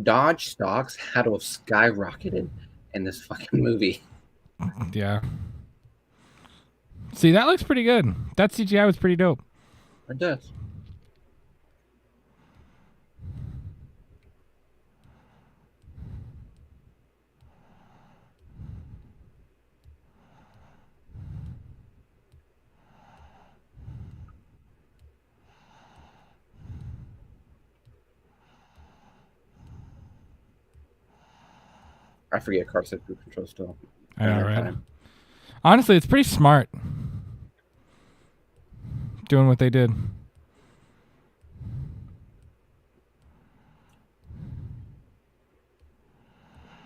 Dodge stocks had to have skyrocketed in this fucking movie. Yeah. See, that looks pretty good. That CGI was pretty dope. It does. I forget car said cruise control still. I know, right? Honestly, it's pretty smart doing what they did.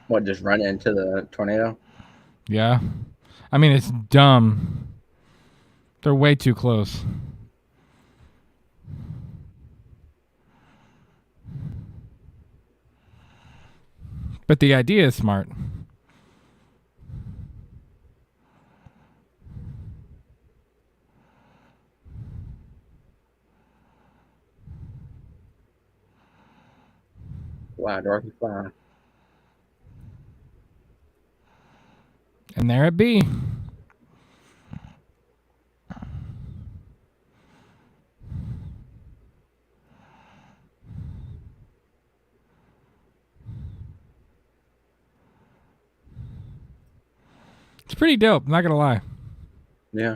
What, just run into the tornado? Yeah. I mean, it's dumb. They're way too close. But the idea is smart. Wow, Dorothy fly. And there it be. It's pretty dope, not gonna lie. Yeah.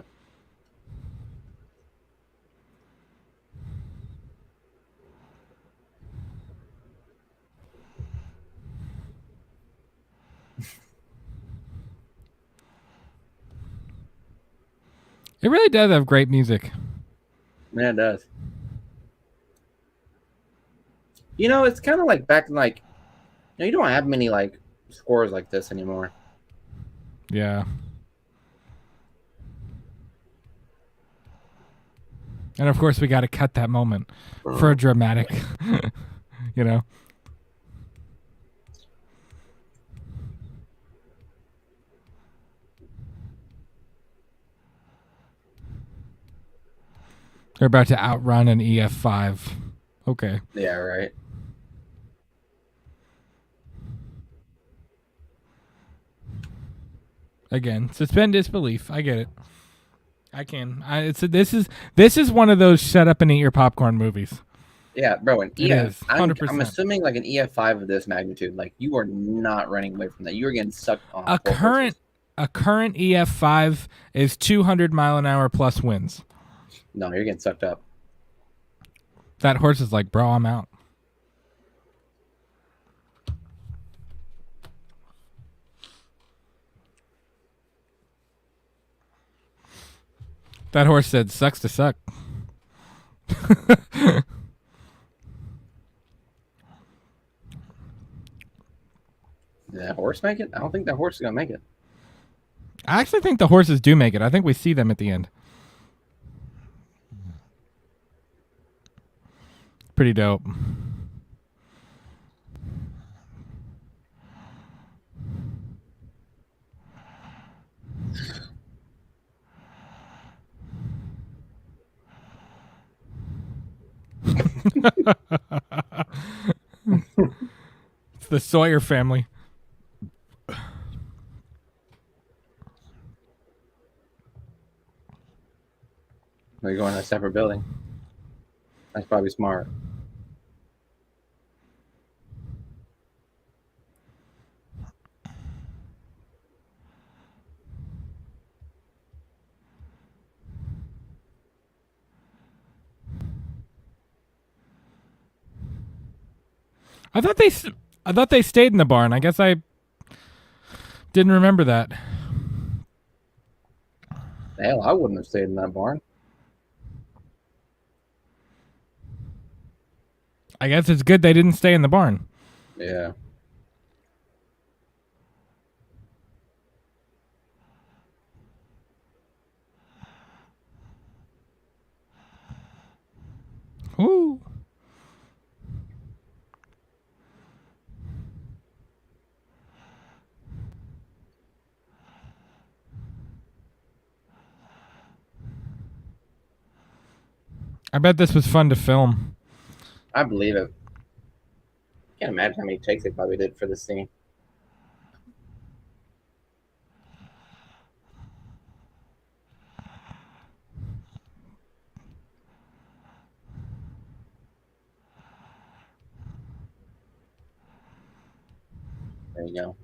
It really does have great music. Yeah, it does. You know, it's kind of like back in like, you don't have many like scores like this anymore. Yeah. And of course, we got to cut that moment for a dramatic, you know. They're about to outrun an EF5. Okay. Yeah, right. Again, suspend disbelief. I get it. I can. This is one of those shut up and eat your popcorn movies. Yeah, bro. An EF, 100%. I'm assuming like an EF5 of this magnitude. Like you are not running away from that. You are getting sucked on. A current EF5 is 200 mile an hour plus winds. No, you're getting sucked up. That horse is like, bro, I'm out. That horse said, sucks to suck. Did that horse make it? I don't think that horse is going to make it. I actually think the horses do make it. I think we see them at the end. Pretty dope. It's the Sawyer family. They're going to a separate building. That's probably smart. I thought they stayed in the barn. I guess I didn't remember that. Hell, I wouldn't have stayed in that barn. I guess it's good they didn't stay in the barn. Yeah. Ooh. I bet this was fun to film. I believe it. Can't imagine how many takes they probably did for this scene. There you go.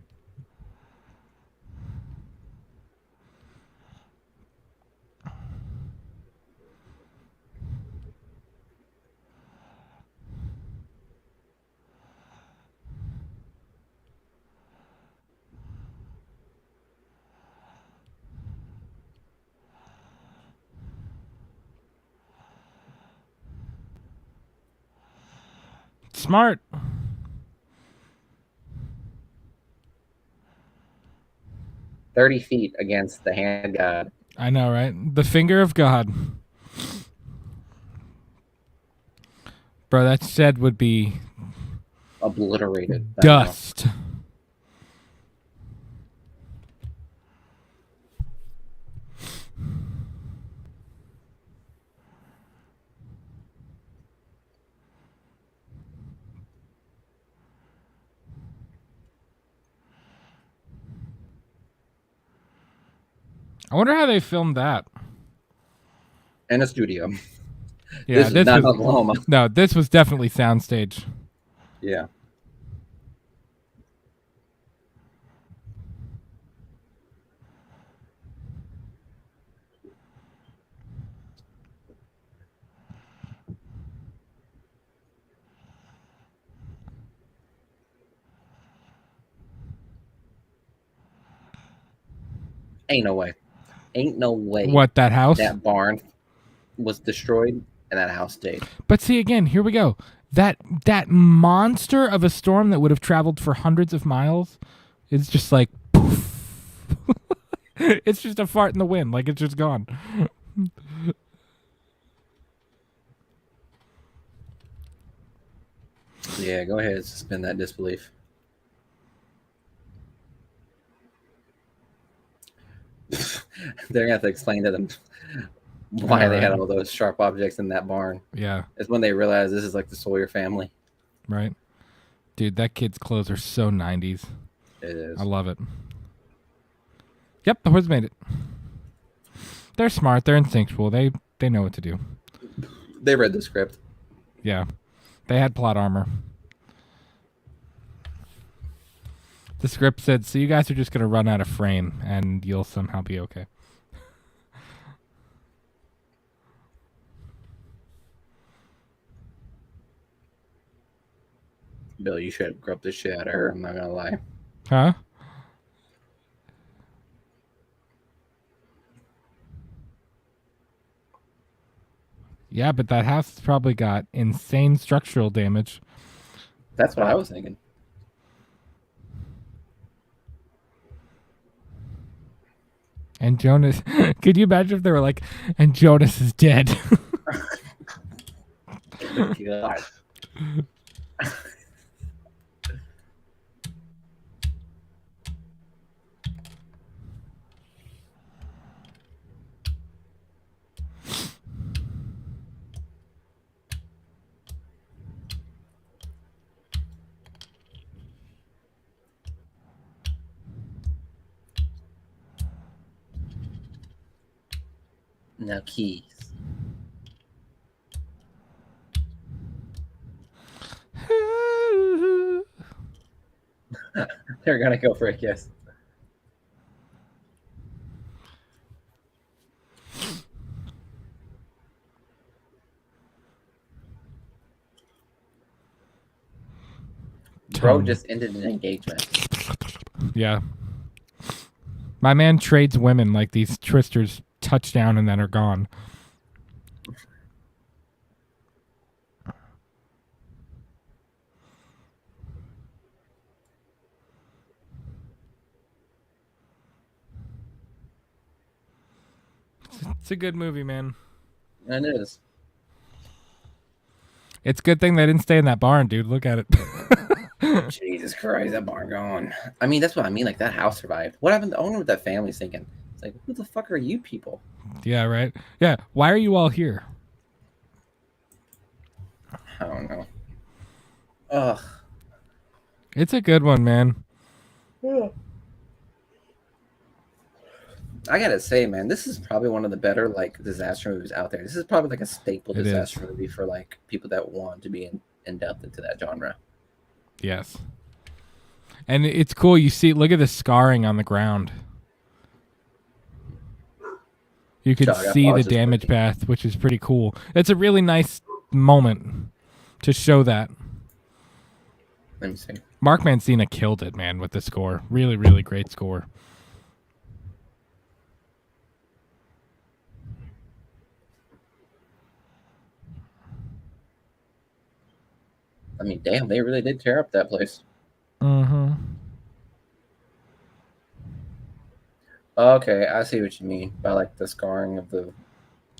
Smart. "30 feet against the hand god." I know, right? The finger of God. Bro, that shed would be Obliterated. dust. I wonder how they filmed that. In a studio. Yeah, this was not Oklahoma. No, this was definitely soundstage. Yeah. Ain't no way. Ain't no way. What, that house? That barn was destroyed and that house stayed. But see, again, here we go. That monster of a storm that would have traveled for hundreds of miles is just like poof. It's just a fart in the wind, like it's just gone. Yeah, go ahead and suspend that disbelief. They're gonna have to explain to them why they had all those sharp objects in that barn. Yeah. It's when they realize this is like the Sawyer family. Right. Dude, that kid's clothes are so 90s. It is. I love it. Yep, the horse made it. They're smart. They're instinctual. They know what to do. They read the script. Yeah. They had plot armor. The script said, so you guys are just going to run out of frame and you'll somehow be okay. Bill, you should have grubbed the shit out of her. I'm not going to lie. Huh? Yeah, but that house has probably got insane structural damage. That's what I was thinking. And Jonas, could you imagine if they were like, and Jonas is dead? God. Now keys. They're gonna go for a kiss. Bro just ended an engagement. Yeah. My man trades women like these Tristers touchdown and then are gone. It's a good movie, man. It is. It's a good thing they didn't stay in that barn, dude. Look at it. Jesus Christ, that barn gone. I mean, that's what I mean. Like, that house survived. What happened? I wonder what that family's thinking. It's like, who the fuck are you people? Yeah, right? Yeah. Why are you all here? I don't know. Ugh. It's a good one, man. Yeah. I gotta say, man, this is probably one of the better like disaster movies out there. This is probably like a staple disaster movie for like people that want to be in depth into that genre. Yes. And it's cool. You see, look at the scarring on the ground. You can see the damage path, which is pretty cool. It's a really nice moment to show that. Let me see. Mark Mancina killed it, man, with the score. Really, really great score. I mean, damn, they really did tear up that place. Mm-hmm. Okay, I see what you mean by like the scarring of the.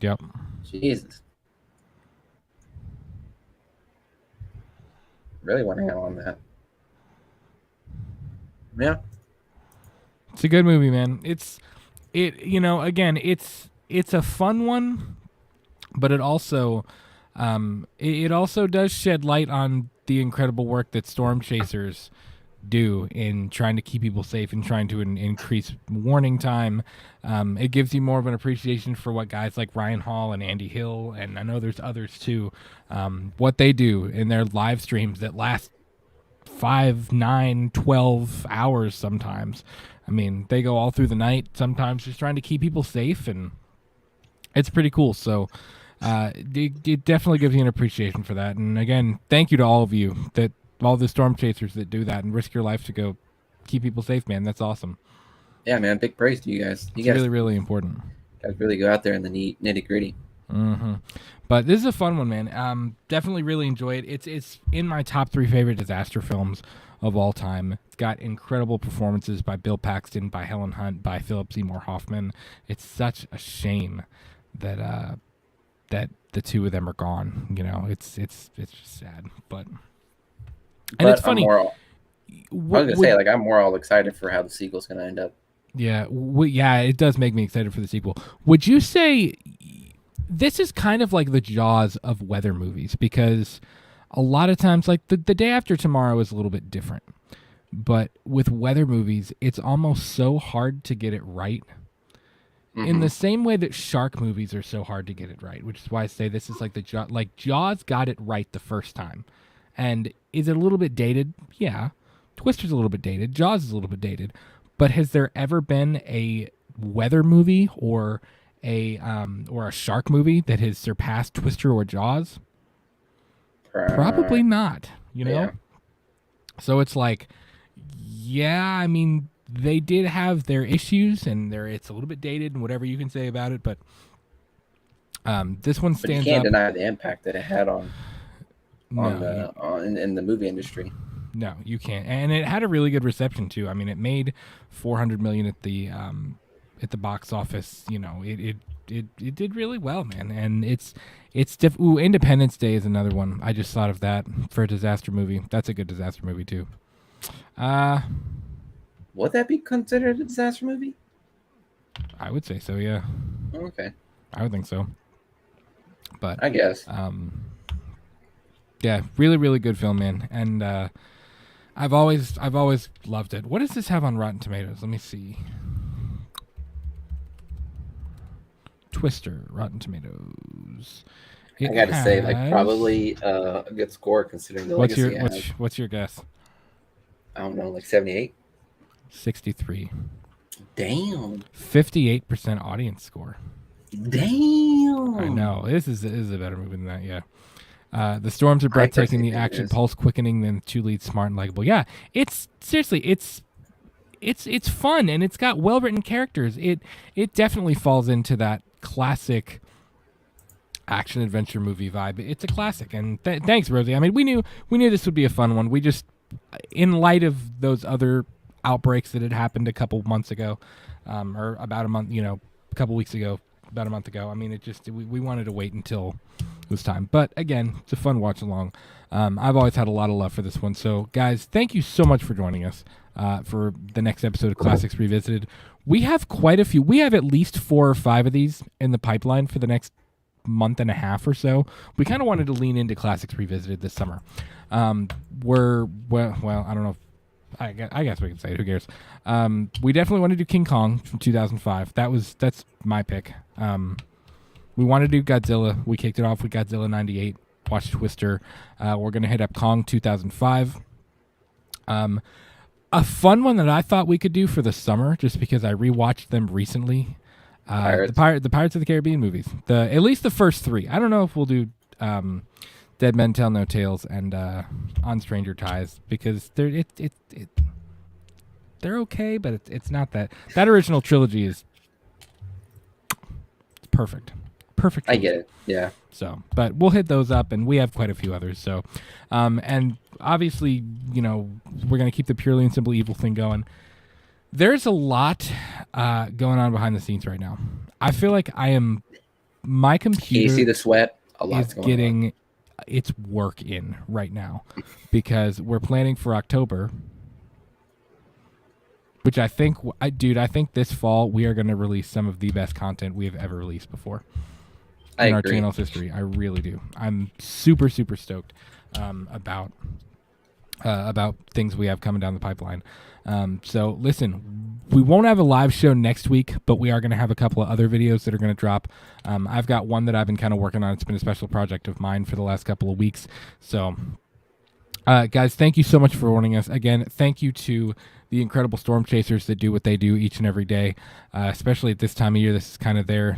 Yep. Jesus. Really want to handle on that. Yeah. It's a good movie, man. Again, it's a fun one, but it also it also does shed light on the incredible work that storm chasers do in trying to keep people safe and trying to increase warning time. It gives you more of an appreciation for what guys like Ryan Hall and Andy Hill, and I know there's others too, what they do in their live streams that last 5, 9, 12 hours sometimes. I mean, they go all through the night sometimes just trying to keep people safe, and it's pretty cool. So it definitely gives you an appreciation for that. And again, thank you to all of you, all the storm chasers that do that and risk your life to go keep people safe, man. That's awesome. Yeah, man. Big praise to you guys. It's really, really important. You guys really go out there in the nitty gritty. Mm-hmm. But this is a fun one, man. Definitely really enjoy it. It's in my top 3 favorite disaster films of all time. It's got incredible performances by Bill Paxton, by Helen Hunt, by Seymour Hoffman. It's such a shame that that the two of them are gone. You know, it's just sad. But it's funny. I was gonna say, like, I'm more all excited for how the sequel's gonna end up. Yeah, yeah, it does make me excited for the sequel. Would you say this is kind of like the Jaws of weather movies? Because a lot of times, like the Day After Tomorrow is a little bit different, but with weather movies, it's almost so hard to get it right. Mm-hmm. In the same way that shark movies are so hard to get it right, which is why I say this is like Jaws got it right the first time. And is it a little bit dated? Yeah. Twister's a little bit dated. Jaws is a little bit dated. But has there ever been a weather movie or a shark movie that has surpassed Twister or Jaws? Probably not, you know? Yeah. So it's like, yeah, I mean, they did have their issues and it's a little bit dated and whatever you can say about it, but this one stands up. You can't deny the impact that it had in the movie industry. No, you can't. And it had a really good reception too. I mean, it made $400 million at the box office. You know, it did really well, man. And Independence Day is another one. I just thought of that for a disaster movie. That's a good disaster movie too. Would that be considered a disaster movie? I would say so. Yeah. Okay. I would think so. But I guess. Yeah, really, really good film, man. And I've always loved it. What does this have on Rotten Tomatoes? Let me see. Twister, Rotten Tomatoes. I got to say, like, probably a good score considering the legacy it has. What's your guess? I don't know, like 78? 63. Damn. 58% audience score. Damn. I know. This is a better movie than that, yeah. The storms are breathtaking, the action pulse quickening, then two leads smart and likable. Yeah, it's seriously, it's fun and it's got well written characters. It definitely falls into that classic action adventure movie vibe. It's a classic, and thanks, Rosie. I mean, we knew this would be a fun one. We just, in light of those other outbreaks that had happened a couple months ago, or about a month, a couple weeks ago, about a month ago. I mean, we wanted to wait until this time. But again, it's a fun watch along. I've always had a lot of love for this one. So guys, thank you so much for joining us for the next episode of Classics Revisited. We have quite a few. We have at least 4 or 5 of these in the pipeline for the next month and a half or so. We kind of wanted to lean into Classics Revisited this summer. I don't know if I guess we can say it. Who cares? We definitely want to do King Kong from 2005. That's my pick. We want to do Godzilla. We kicked it off with Godzilla 98. Watched Twister. We're gonna hit up Kong 2005. A fun one that I thought we could do for the summer, just because I rewatched them recently. The Pirates of the Caribbean movies. At least the first 3. I don't know if we'll do Dead Men Tell No Tales and On Stranger Ties, because they're okay, but it's not that original trilogy is perfect. Perfect. I get it. Yeah. So, but we'll hit those up, and we have quite a few others. So, and obviously, we're gonna keep the Purely and Simple Evil thing going. There's a lot going on behind the scenes right now. I feel like my computer. Can you see the sweat? A lot's going getting on. Its work in right now, because we're planning for October, which I think this fall we are going to release some of the best content we have ever released before in our channel's history. I really do. I'm super, super stoked about things we have coming down the pipeline. So listen, we won't have a live show next week, but we are going to have a couple of other videos that are going to drop. I've got one that I've been kind of working on. It's been a special project of mine for the last couple of weeks. So guys, thank you so much for joining us. Again, thank you to the incredible storm chasers that do what they do each and every day, especially at this time of year. This is kind of their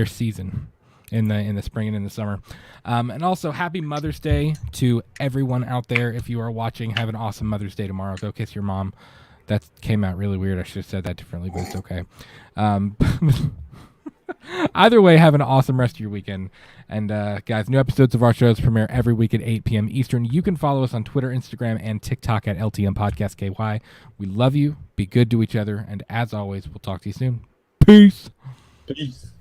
season in the spring and in the summer. And also, happy Mother's Day to everyone out there. If you are watching, have an awesome Mother's Day tomorrow. Go kiss your mom. That came out really weird. I should have said that differently, but it's okay. Either way, have an awesome rest of your weekend. And guys, new episodes of our shows premiere every week at 8 p.m. Eastern. You can follow us on Twitter, Instagram, and TikTok at LTM Podcast KY. We love you. Be good to each other. And as always, we'll talk to you soon. Peace. Peace.